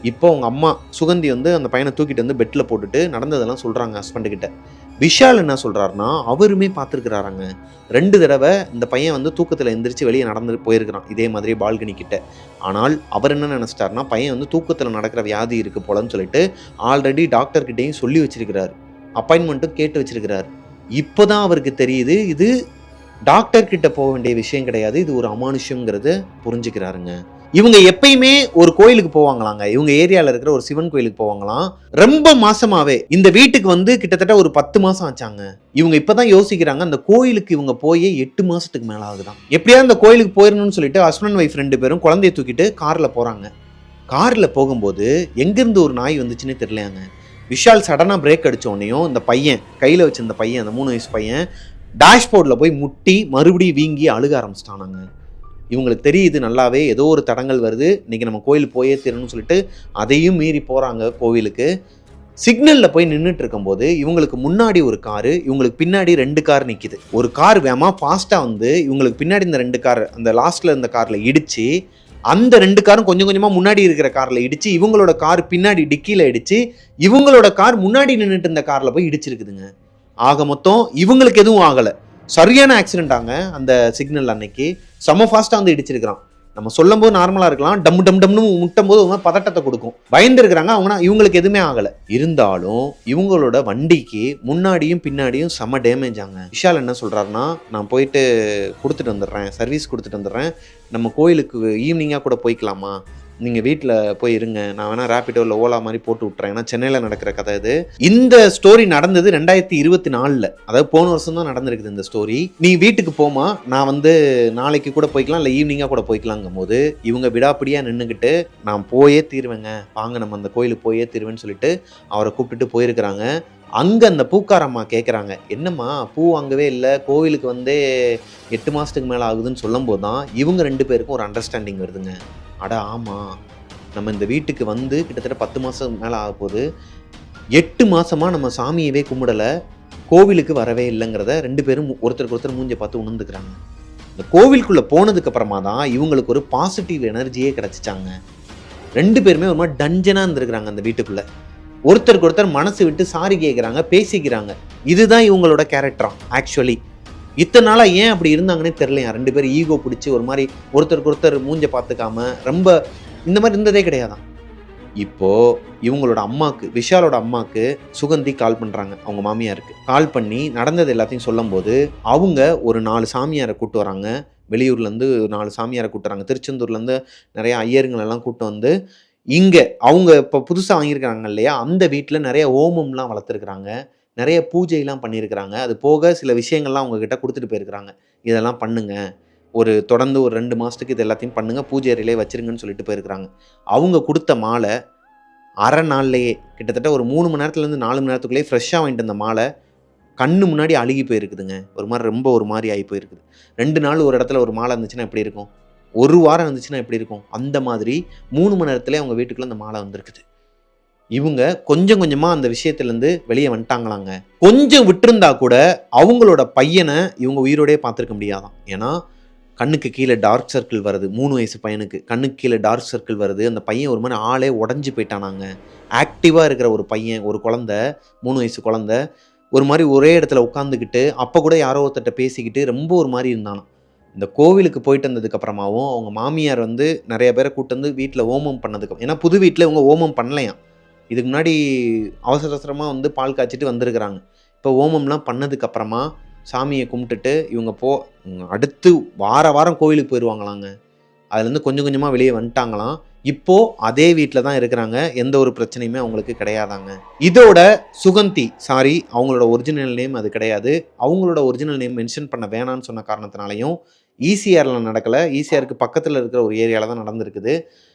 இப்போ அவங்க அம்மா சுகந்தி வந்து அந்த பையனை தூக்கிட்டு வந்து பெட்டில் போட்டுட்டு நடந்ததெல்லாம் சொல்கிறாங்க ஹஸ்பண்டுக்கிட்ட. விஷால் என்ன சொல்கிறாருன்னா, அவருமே பார்த்துருக்கிறாராங்க 2 தடவை இந்த பையன் வந்து தூக்கத்தில் எந்திரிச்சு வெளியே நடந்து போயிருக்கிறான் இதே மாதிரி பால்கனி கிட்ட. ஆனால் அவர் என்ன நினச்சிட்டாருன்னா, பையன் வந்து தூக்கத்தில் நடக்கிற வியாதி இருக்குது போலன்னு சொல்லிட்டு ஆல்ரெடி டாக்டர்கிட்டையும் சொல்லி வச்சிருக்கிறாரு, அப்பாயின்மெண்ட்டும் கேட்டு வச்சிருக்கிறாரு. இப்போதான் அவருக்கு தெரியுது இது டாக்டர் கிட்ட போக வேண்டிய விஷயம் கிடையாது, இது ஒரு அமானுஷ்யங்கிறது புரிஞ்சுக்கிறாருங்க. இவங்க எப்பயுமே ஒரு கோயிலுக்கு போவாங்களாங்க, இவங்க ஏரியாவில் இருக்கிற ஒரு சிவன் கோயிலுக்கு போவாங்களாம். ரொம்ப மாசமாவே இந்த வீட்டுக்கு வந்து கிட்டத்தட்ட ஒரு 10 மாசம் ஆச்சாங்க. இவங்க இப்பதான் யோசிக்கிறாங்க அந்த கோயிலுக்கு இவங்க போய் 8 மாசத்துக்கு மேல ஆகுதான். எப்படியாவது அந்த கோயிலுக்கு போயிடணும்னு சொல்லிட்டு ஹஸ்பண்ட் ஒய்ஃப் 2 பேரும் குழந்தைய தூக்கிட்டு கார்ல போறாங்க. கார்ல போகும்போது எங்கிருந்து ஒரு நாய் வந்துச்சுன்னு தெரியலையாங்க. விஷால் சடனாக பிரேக் அடித்த உடனேயும் இந்த பையன் கையில் வச்சிருந்த பையன், அந்த 3 வயசு பையன் டேஷ்போர்டில் போய் முட்டி மறுபடியும் வீங்கி அழுக ஆரம்பிச்சிட்டானாங்க. இவங்களுக்கு தெரியுது நல்லாவே ஏதோ ஒரு தடங்கள் வருது, இன்னைக்கு நம்ம கோயில் போயே தீரணும்னு சொல்லிட்டு அதையும் மீறி போகிறாங்க கோவிலுக்கு. சிக்னலில் போய் நின்றுட்டு இருக்கும்போது இவங்களுக்கு முன்னாடி ஒரு காரு, இவங்களுக்கு பின்னாடி 2 கார் நிற்கிது. ஒரு கார் வேகமாக ஃபாஸ்ட்டாக வந்து இவங்களுக்கு பின்னாடி இந்த 2 கார், அந்த லாஸ்ட்டில் இருந்த காரில் இடித்து, அந்த 2 காரும் கொஞ்சம் கொஞ்சமாக முன்னாடி இருக்கிற காரில் இடித்து, இவங்களோட கார் பின்னாடி டிக்கியில் இடித்து, இவங்களோட கார் முன்னாடி நின்றுட்டு இருந்த காரில் போய் இடிச்சிருக்குதுங்க. ஆக மொத்தம் இவங்களுக்கு எதுவும் ஆகலை. சரியான ஆக்சிடென்ட் ஆங்க. அந்த சிக்னல் அன்னைக்கு செம்ம ஃபாஸ்ட்டாக வந்து இடிச்சிருக்கிறான். நம்ம சொல்லும் போது நார்மலாக இருக்கலாம், டம் டம் டம்னு முட்டும் போது அவங்க பதட்டத்தை கொடுக்கும். பயந்து இருக்கிறாங்க அவங்கன்னா, இவங்களுக்கு எதுவுமே ஆகலை. இருந்தாலும் இவங்களோட வண்டிக்கு முன்னாடியும் பின்னாடியும் செம்ம டேமேஜ் ஆங்க. விஷால் என்ன சொல்கிறாருன்னா, நான் போயிட்டு கொடுத்துட்டு வந்துடுறேன், சர்வீஸ் கொடுத்துட்டு வந்துடுறேன், நம்ம கோயிலுக்கு ஈவினிங்காக கூட போய்க்கலாமா, நீங்கள் வீட்டில் போய் இருங்க, நான் வேணால் ரேப்பிடோ இல்லை ஓலா மாதிரி போட்டு விட்றேன். ஏன்னா சென்னையில் நடக்கிற கதை இது. இந்த ஸ்டோரி நடந்தது 2024, அதாவது போன வருஷம் தான் நடந்திருக்குது இந்த ஸ்டோரி. நீ வீட்டுக்கு போமா, நான் வந்து நாளைக்கு கூட போய்க்கலாம், இல்லை ஈவினிங்காக கூட போய்க்கலாங்கும் போது இவங்க விடாப்பிடியாக நின்றுக்கிட்டு நான் போயே தீருவேங்க, வாங்க நம்ம அந்த கோயிலுக்கு போயே தீருவேன்னு சொல்லிட்டு அவரை கூப்பிட்டுட்டு போயிருக்கிறாங்க. அங்கே அந்த பூக்காரம்மா கேட்குறாங்க, என்னம்மா பூ வாங்கவே இல்லை, கோவிலுக்கு வந்து 8 மாதத்துக்கு மேலே ஆகுதுன்னு சொல்லும் போது தான் இவங்க 2 பேருக்கும் ஒரு அண்டர்ஸ்டாண்டிங் வருதுங்க. அட ஆமாம், நம்ம இந்த வீட்டுக்கு வந்து கிட்டத்தட்ட 10 மாதம் மேலே ஆக போகுது, 8 மாதமாக நம்ம சாமியவே கும்பிடலை, கோவிலுக்கு வரவே இல்லைங்கிறத 2 பேரும் ஒருத்தருக்கு ஒருத்தர் மூஞ்சை பார்த்து உணர்ந்துக்கிறாங்க. இந்த கோவிலுக்குள்ளே போனதுக்கு அப்புறமா தான் இவங்களுக்கு ஒரு பாசிட்டிவ் எனர்ஜியே கிடச்சிச்சாங்க. 2 பேருமே ஒரு மாதிரி டஞ்சனாக இருந்திருக்கிறாங்க அந்த வீட்டுக்குள்ளே. ஒருத்தருக்கு ஒருத்தர் மனசு விட்டு சாரி கேட்குறாங்க, பேசிக்கிறாங்க. இதுதான் இவங்களோட கேரக்டராம். ஆக்சுவலி இத்தனை நாளாக ஏன் அப்படி இருந்தாங்கன்னே தெரியலையா. 2 பேரும் ஈகோ பிடிச்சி ஒரு மாதிரி ஒருத்தருக்கு ஒருத்தர் மூஞ்ச பார்த்துக்காம ரொம்ப இந்த மாதிரி இருந்ததே கிடையாதான். இப்போது இவங்களோட அம்மாவுக்கு, விஷாலோட அம்மாவுக்கு சுகந்தி கால் பண்ணுறாங்க, அவங்க மாமியாருக்கு கால் பண்ணி நடந்தது எல்லாத்தையும் சொல்லும் போது அவங்க ஒரு 4 சாமியாரை கூப்பிட்டு வராங்க. வெளியூர்லேருந்து 4 சாமியாரை கூப்பிட்டு வராங்க. திருச்செந்தூர்லேருந்து நிறைய ஐயருங்களெல்லாம் கூப்பிட்டு வந்து இங்கே அவங்க இப்போ புதுசாக வாங்கியிருக்கிறாங்க இல்லையா, அந்த வீட்டில் நிறைய ஹோமம்லாம் வளர்த்துருக்குறாங்க, நிறைய பூஜைலாம் பண்ணியிருக்கிறாங்க. அது போக சில விஷயங்கள்லாம் அவங்கக்கிட்ட கொடுத்துட்டு போயிருக்கிறாங்க. இதெல்லாம் பண்ணுங்க, தொடர்ந்து ஒரு 2 மாதத்துக்கு இது எல்லாத்தையும் பண்ணுங்கள், பூஜை அறையிலே வச்சுருங்கன்னு சொல்லிட்டு போயிருக்கிறாங்க. அவங்க கொடுத்த மாலை அரை நாள்லேயே கிட்டத்தட்ட ஒரு 3 மணி நேரத்துலேருந்து 4 மணி நேரத்துக்குள்ளேயே ஃப்ரெஷ்ஷாக வாங்கிட்டு வந்த மாலை கண்ணு முன்னாடி அழுகி போயிருக்குதுங்க. ஒரு மாதிரி ஆகி போயிருக்குது. 2 நாள் ஒரு இடத்துல ஒரு மாலை இருந்துச்சுன்னா எப்படி இருக்கும், 1 வாரம் இருந்துச்சுன்னா எப்படி இருக்கும், அந்த மாதிரி 3 மணி நேரத்துலேயே அவங்க வீட்டுக்குள்ளே அந்த மாலை வந்திருக்குது. இவங்க கொஞ்சம் கொஞ்சமாக அந்த விஷயத்துலேருந்து வெளியே வந்துட்டாங்களாங்க. கொஞ்சம் விட்டுருந்தா கூட அவங்களோட பையனை இவங்க உயிரோடே பார்த்துருக்க முடியாதான். ஏன்னா கண்ணுக்கு கீழே டார்க் சர்க்கிள் வருது. 3 வயசு பையனுக்கு கண்ணுக்கு கீழே டார்க் சர்க்கிள் வருது. அந்த பையன் ஒரு மாதிரி ஆளே உடஞ்சி போயிட்டானாங்க. ஆக்டிவாக இருக்கிற ஒரு பையன், ஒரு குழந்தை, 3 வயசு குழந்தை ஒரு மாதிரி ஒரே இடத்துல உட்காந்துக்கிட்டு அப்போ கூட யாரோ ஒருத்தட்ட பேசிக்கிட்டு ரொம்ப ஒரு மாதிரி இருந்தானாம். இந்த கோவிலுக்கு போயிட்டு வந்ததுக்கப்புறமாவும் அவங்க மாமியார் வந்து நிறைய பேரை கூப்பிட்டு வந்து வீட்டில் ஹோமம் பண்ணதுக்கு, ஏன்னா புது வீட்டில் இவங்க ஹோமம் பண்ணலையாம். இதுக்கு முன்னாடி அவசர அவசரமாக வந்து பால் காய்ச்சிட்டு வந்திருக்கிறாங்க. இப்போ ஹோமம்லாம் பண்ணதுக்கப்புறமா சாமியை கும்பிட்டுட்டு இவங்க அடுத்து வாரம் கோவிலுக்கு போயிடுவாங்களாங்க. அதுலேருந்து கொஞ்சம் கொஞ்சமாக வெளியே வந்துட்டாங்களாம். இப்போது அதே வீட்டில் தான் இருக்கிறாங்க. எந்த ஒரு பிரச்சனையுமே அவங்களுக்கு கிடையாதாங்க. இதோட சுகந்தி, அவங்களோட ஒரிஜினல் நேம் அது கிடையாது. அவங்களோட ஒரிஜினல் நேம் மென்ஷன் பண்ண வேணான்னு சொன்ன காரணத்தினாலையும் ஈசிஆரில் நடக்கலை, ஈசிஆருக்கு பக்கத்தில் இருக்கிற ஒரு ஏரியாவில் தான் நடந்திருக்குது.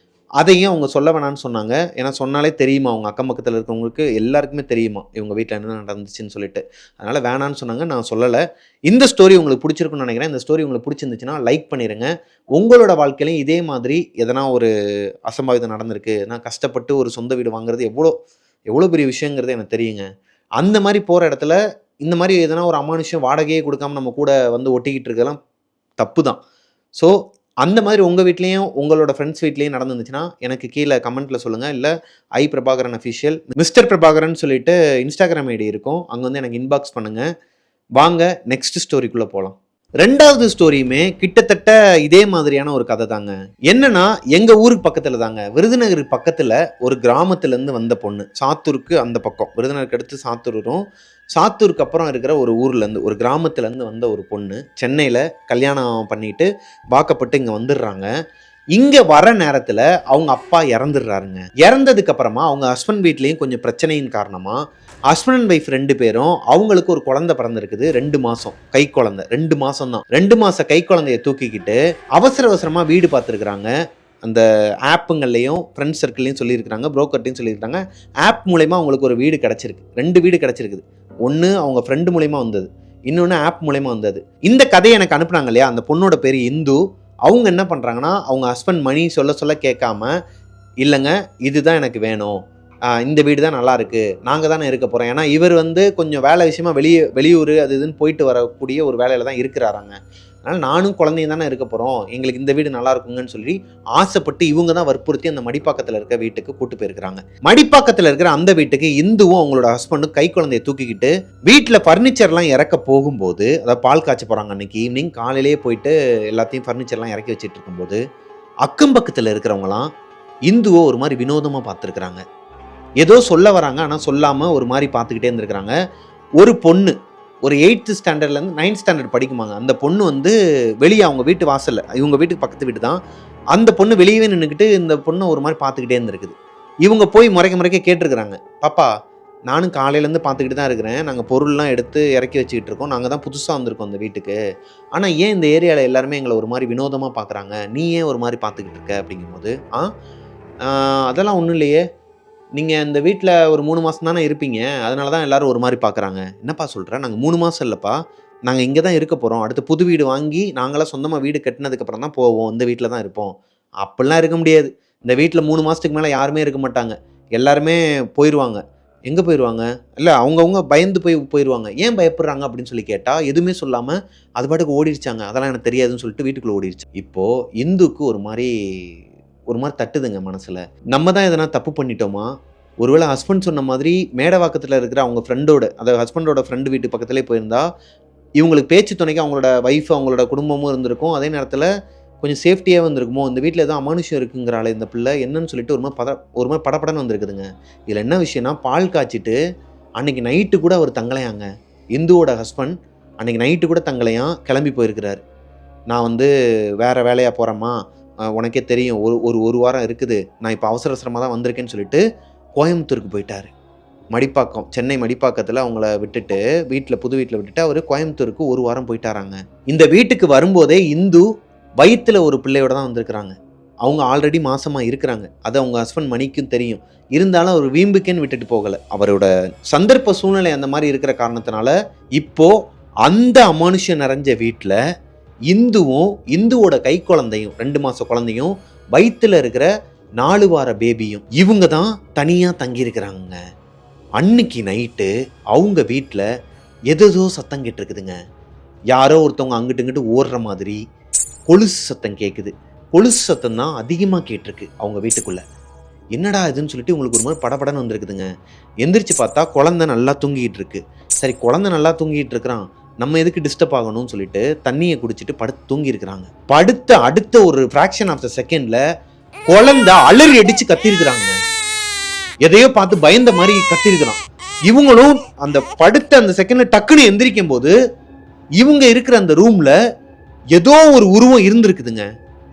அதையும் அவங்க சொல்ல வேணான்னு சொன்னாங்க. ஏன்னா சொன்னாலே தெரியுமா, அவங்க அக்கம் பக்கத்தில் இருக்கிறவங்களுக்கு எல்லாருக்குமே தெரியுமா இவங்க வீட்டில் என்ன நடந்துச்சுன்னு சொல்லிட்டு. அதனால் வேணான்னு சொன்னாங்க, நான் சொல்லலை. இந்த ஸ்டோரி உங்களுக்கு பிடிச்சிருக்குன்னு நினைக்கிறேன். இந்த ஸ்டோரி உங்களுக்கு பிடிச்சிருந்துச்சுன்னா லைக் பண்ணிடுங்க. உங்களோட வாழ்க்கையிலையும் இதே மாதிரி எதனா ஒரு அசம்பாவிதம் நடந்திருக்கு, நான் கஷ்டப்பட்டு ஒரு சொந்த வீடு வாங்குறது எவ்வளோ பெரிய விஷயங்கிறது எனக்கு தெரியுங்க. அந்த மாதிரி போகிற இடத்துல இந்த மாதிரி எதனா ஒரு அமானுஷம் வாடகையே கொடுக்காம நம்ம கூட வந்து ஒட்டிக்கிட்டு இருக்கலாம், தப்பு தான். ஸோ அந்த மாதிரி உங்கள் வீட்லேயும் உங்களோட ஃப்ரெண்ட்ஸ் வீட்லேயும் நடந்துருந்துச்சுன்னா எனக்கு கீழே கமெண்ட்டில் சொல்லுங்கள். இல்லை பிரபாகரன் அஃபிஷியல், மிஸ்டர் பிரபாகரன் சொல்லிட்டு இன்ஸ்டாகிராம் ஐடி இருக்கும், அங்கே வந்து எனக்கு இன்பாக்ஸ் பண்ணுங்கள். வாங்க நெக்ஸ்ட் ஸ்டோரிக்குள்ளே போகலாம். 2வது ஸ்டோரியுமே கிட்டத்தட்ட இதே மாதிரியான ஒரு கதை தாங்க. என்னன்னா எங்கள் ஊருக்கு பக்கத்தில் தாங்க, விருதுநகர் பக்கத்தில் ஒரு கிராமத்துலேருந்து வந்த பொண்ணு. சாத்தூருக்கு அந்த பக்கம், விருதுநகருக்கு அடுத்து சாத்தூர் வரும். சாத்தூருக்கு அப்புறம் இருக்கிற ஒரு ஊர்லேருந்து, ஒரு கிராமத்துலேருந்து வந்த ஒரு பொண்ணு சென்னையில் கல்யாணம் பண்ணிட்டு வாக்கப்பட்டு இங்கே வந்துடுறாங்க. இங்கே வர நேரத்தில் அவங்க அப்பா இறந்துடுறாருங்க. இறந்ததுக்கு அப்புறமா அவங்க ஹஸ்பண்ட் வீட்லேயும் கொஞ்சம் பிரச்சனையின் காரணமாக ஹஸ்பண்ட் அண்ட் ஒய்ஃப் 2 பேரும் அவங்களுக்கு ஒரு குழந்தை பிறந்திருக்குது. 2 மாதம் கை குழந்தை, 2 மாதம் தான். 2 மாத கை குழந்தைய தூக்கிக்கிட்டு அவசரமாக வீடு பார்த்துருக்குறாங்க. அந்த ஆப்புங்கள்லையும் ஃப்ரெண்ட்ஸ் சர்க்கிள்லையும் சொல்லியிருக்கிறாங்க, புரோக்கர்ட்டையும் சொல்லியிருக்காங்க. ஆப் மூலயமா அவங்களுக்கு ஒரு வீடு கிடச்சிருக்கு, 2 வீடு கிடச்சிருக்குது. ஒன்று அவங்க ஃப்ரெண்டு மூலயமா வந்தது, இன்னொன்று ஆப் மூலயமா வந்தது. இந்த கதையை எனக்கு அனுப்புனாங்க இல்லையா, அந்த பொண்ணோட பேர் இந்து. அவங்க என்ன பண்ணுறாங்கன்னா, அவங்க ஹஸ்பண்ட் மணி சொல்ல சொல்ல கேட்காம, இல்லைங்க இதுதான் எனக்கு வேணும், இந்த வீடு தான் நல்லா இருக்கு, நாங்கள் தானே இருக்க போகிறோம். ஏன்னா இவர் வந்து கொஞ்சம் வேலை விஷயமா வெளியூர் அது இதுன்னு போயிட்டு வரக்கூடிய ஒரு வேலையில் தான் இருக்கிறாராங்க. அதனால் நானும் குழந்தையும் தானே இருக்க போகிறோம், எங்களுக்கு இந்த வீடு நல்லா இருக்குங்கன்னு சொல்லி ஆசைப்பட்டு இவங்க தான் வற்புறுத்தி அந்த மடிப்பாக்கத்தில் இருக்க வீட்டுக்கு கூட்டு போயிருக்கிறாங்க. மடிப்பாக்கத்தில் இருக்கிற அந்த வீட்டுக்கு இந்துவும் அவங்களோட ஹஸ்பண்டும் கை குழந்தைய தூக்கிக்கிட்டு வீட்டில் ஃபர்னிச்சர்லாம் இறக்க போகும்போது, அதாவது பால் காய்ச்ச போகிறாங்க அன்னைக்கு ஈவினிங், காலையிலேயே போயிட்டு எல்லாத்தையும் ஃபர்னிச்சர்லாம் இறக்கி வச்சுட்டு இருக்கும்போது அக்கம் பக்கத்தில் இருக்கிறவங்களாம் இந்துவை ஒரு மாதிரி வினோதமாக பார்த்துருக்குறாங்க. ஏதோ சொல்ல வராங்க, ஆனால் சொல்லாமல் ஒரு மாதிரி பார்த்துக்கிட்டே இருந்திருக்கிறாங்க. ஒரு பொண்ணு ஒரு 8th ஸ்டாண்டர்ட்லேருந்து 9th ஸ்டாண்டர்ட் படிக்குமாங்க. அந்த பொண்ணு வந்து வெளியே அவங்க வீட்டு வாசலில், இவங்க வீட்டுக்கு பக்கத்து வீட்டு தான், அந்த பொண்ணு வெளியவே நின்றுக்கிட்டு இந்த பொண்ணை ஒரு மாதிரி பார்த்துக்கிட்டே இருந்திருக்குது. இவங்க போய் முறைக்க கேட்டிருக்கிறாங்க, பாப்பா நானும் காலையிலேருந்து பார்த்துக்கிட்டு தான் இருக்கிறேன், நாங்கள் பொருள்லாம் எடுத்து இறக்கி வச்சுக்கிட்டு இருக்கோம், நாங்கள் தான் புதுசாக வந்திருக்கோம் அந்த வீட்டுக்கு, ஆனால் ஏன் இந்த ஏரியாவில் எல்லாருமே எங்களை ஒரு மாதிரி வினோதமாக பார்க்குறாங்க, நீ ஏன் ஒரு மாதிரி பார்த்துக்கிட்டு இருக்க அப்படிங்கும்போது, அதெல்லாம் ஒன்றும் இல்லையே, நீங்கள் இந்த வீட்டில் ஒரு 3 மாதம் தானே இருப்பீங்க, அதனால தான் எல்லோரும் ஒரு மாதிரி பார்க்குறாங்க. என்னப்பா சொல்கிறேன், நாங்கள் 3 மாதம் இல்லைப்பா, நாங்கள் இங்கே தான் இருக்க போகிறோம், அடுத்து புது வீடு வாங்கி நாங்களாம் சொந்தமாக வீடு கட்டினதுக்கப்புறம் தான் போவோம், இந்த வீட்டில் தான் இருப்போம். அப்படிலாம் இருக்க முடியாது, இந்த வீட்டில் 3 மாதத்துக்கு மேலே யாருமே இருக்க மாட்டாங்க, எல்லாருமே போயிடுவாங்க. எங்கே போயிடுவாங்க, இல்லை அவங்கவுங்க பயந்து போயிடுவாங்க. ஏன் பயப்படுறாங்க அப்படின்னு சொல்லி கேட்டால் எதுவுமே சொல்லாமல் அது பாட்டுக்கு ஓடிடுச்சாங்க. அதெல்லாம் எனக்கு தெரியாதுன்னு சொல்லிட்டு வீட்டுக்குள்ளே ஓடிடுச்சு. இப்போது இந்துக்கு ஒரு மாதிரி தட்டுதுங்க மனசில், நம்ம தான் எதனா தப்பு பண்ணிட்டோமா, ஒருவேளை ஹஸ்பண்ட் சொன்ன மாதிரி மேடவாக்கத்தில் இருக்கிற அவங்க ஃப்ரெண்டோட, அதாவது ஹஸ்பண்டோட ஃப்ரெண்டு வீட்டு பக்கத்துலேயே போயிருந்தா இவங்களுக்கு பேச்சு துணைக்கு அவங்களோட ஒய்ஃப் அவங்களோட குடும்பமும் இருந்திருக்கும், அதே நேரத்தில் கொஞ்சம் சேஃப்டியாக வந்திருக்குமோ, இந்த வீட்டில் எதுவும் அமானுஷம் இருக்குங்கிறாள் இந்த பிள்ளை என்னன்னு சொல்லிட்டு ஒரு மாதிரி படப்படன்னு வந்திருக்குதுங்க. இதில் என்ன விஷயம்னா, பால் காய்ச்சிட்டு அன்றைக்கி நைட்டு கூட அவர் தங்கலையாங்க. இந்துவோட ஹஸ்பண்ட் அன்றைக்கி நைட்டு கூட தங்கலையாம், கிளம்பி போயிருக்கிறார். நான் வந்து வேறு வேலையாக போகிறேம்மா, உனக்கே தெரியும், ஒரு வாரம் இருக்குது, நான் இப்போ அவசரமாக தான் வந்திருக்கேன்னு சொல்லிட்டு கோயம்புத்தூருக்கு போயிட்டார். மடிப்பாக்கம், சென்னை மடிப்பாக்கத்தில் அவங்கள விட்டுட்டு புது வீட்டில் விட்டுட்டு அவர் கோயம்புத்தூருக்கு ஒரு வாரம் போயிட்டாராங்க. இந்த வீட்டுக்கு வரும்போதே இந்து வயிற்றில் ஒரு பிள்ளையோட தான் வந்திருக்கிறாங்க. அவங்க ஆல்ரெடி மாசமாக இருக்கிறாங்க, அது அவங்க ஹஸ்பண்ட் மணிக்கும் தெரியும். இருந்தாலும் அவர் வீம்புக்கேன்னு விட்டுட்டு போகலை. அவரோட சந்தர்ப்ப சூழ்நிலை அந்த மாதிரி இருக்கிற காரணத்தினால இப்போது அந்த அமானுஷம் நிறைஞ்ச வீட்டில் இந்துவும் இந்துவோட கை குழந்தையும் 2 மாத குழந்தையும் வயிற்றில் இருக்கிற 4 வார பேபியும் இவங்க தான் தனியாக தங்கியிருக்கிறாங்க. அன்னைக்கு நைட்டு அவங்க வீட்டில் எதோ சத்தம் கேட்டிருக்குதுங்க. யாரோ ஒருத்தவங்க அங்கிட்டு இங்கிட்டு ஓடுற மாதிரி கொலுசு சத்தம் கேட்குது. கொலுசு சத்தம் தான் அதிகமாக கேட்டிருக்கு அவங்க வீட்டுக்குள்ளே. என்னடா இதுன்னு சொல்லிட்டு உங்களுக்கு ஒரு மாதிரி படபடன்னு வந்திருக்குதுங்க. எந்திரிச்சு பார்த்தா குழந்தை நல்லா தூங்கிட்டு இருக்கு. சரி, குழந்தை நல்லா தூங்கிட்டு இருக்கிறான், நம்ம எதுக்கு டிஸ்டர்ப் ஆகணும்னு சொல்லிட்டு தண்ணியை குடிச்சிட்டு படுத்து தூங்கி இருக்கிறாங்க. படுத்த அடுத்த ஒரு ஃப்ராக்ஷன் ஆஃப் த செகண்ட்ல குழந்தை அலறி அடிச்சு கத்திருக்கிறாங்க. எதையோ பார்த்து பயந்த மாதிரி கத்திருக்கிறான். இவங்களும் அந்த படுத்த அந்த செகண்ட்ல டக்குன்னு எந்திரிக்கும் போது இவங்க இருக்கிற அந்த ரூம்ல ஏதோ ஒரு உருவம் இருந்திருக்குதுங்க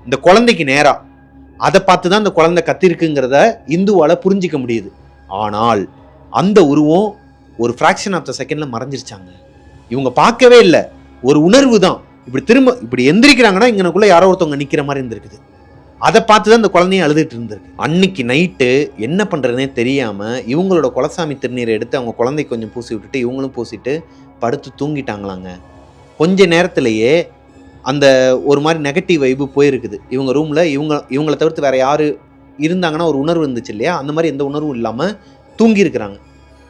இந்த குழந்தைக்கு நேரா. அதை பார்த்து தான் அந்த குழந்தை கத்திருக்குங்கிறத இந்துவால புரிஞ்சிக்க முடியுது. ஆனால் அந்த உருவம் ஒரு ஃப்ராக்ஷன் ஆஃப் த செகண்ட்ல மறைஞ்சிருச்சாங்க. இவங்க பார்க்கவே இல்லை, ஒரு உணர்வு தான். இப்படி எந்திரிக்கிறாங்கன்னா இங்கனக்குள்ள யாரோ ஒருத்தவங்க நிக்கிற மாதிரி இருந்திருக்குது. அதை பார்த்து தான் அந்த குழந்தையும் அழுதுட்டு இருந்திருக்கு. அன்னைக்கு நைட்டு என்ன பண்றதுனே தெரியாம இவங்களோட குலசாமி திருநீரை எடுத்து அவங்க குழந்தைக்கு கொஞ்சம் பூசி விட்டுட்டு இவங்களும் பூசிட்டு படுத்து தூங்கிட்டாங்களாங்க. கொஞ்ச நேரத்திலேயே அந்த ஒரு மாதிரி நெகட்டிவ் வைப்பு போயிருக்குது இவங்க ரூம்ல. இவங்களை தவிர்த்து வேற யாரு இருந்தாங்கன்னா ஒரு உணர்வு இருந்துச்சு இல்லையா, அந்த மாதிரி எந்த உணர்வும் இல்லாம தூங்கி இருக்கிறாங்க.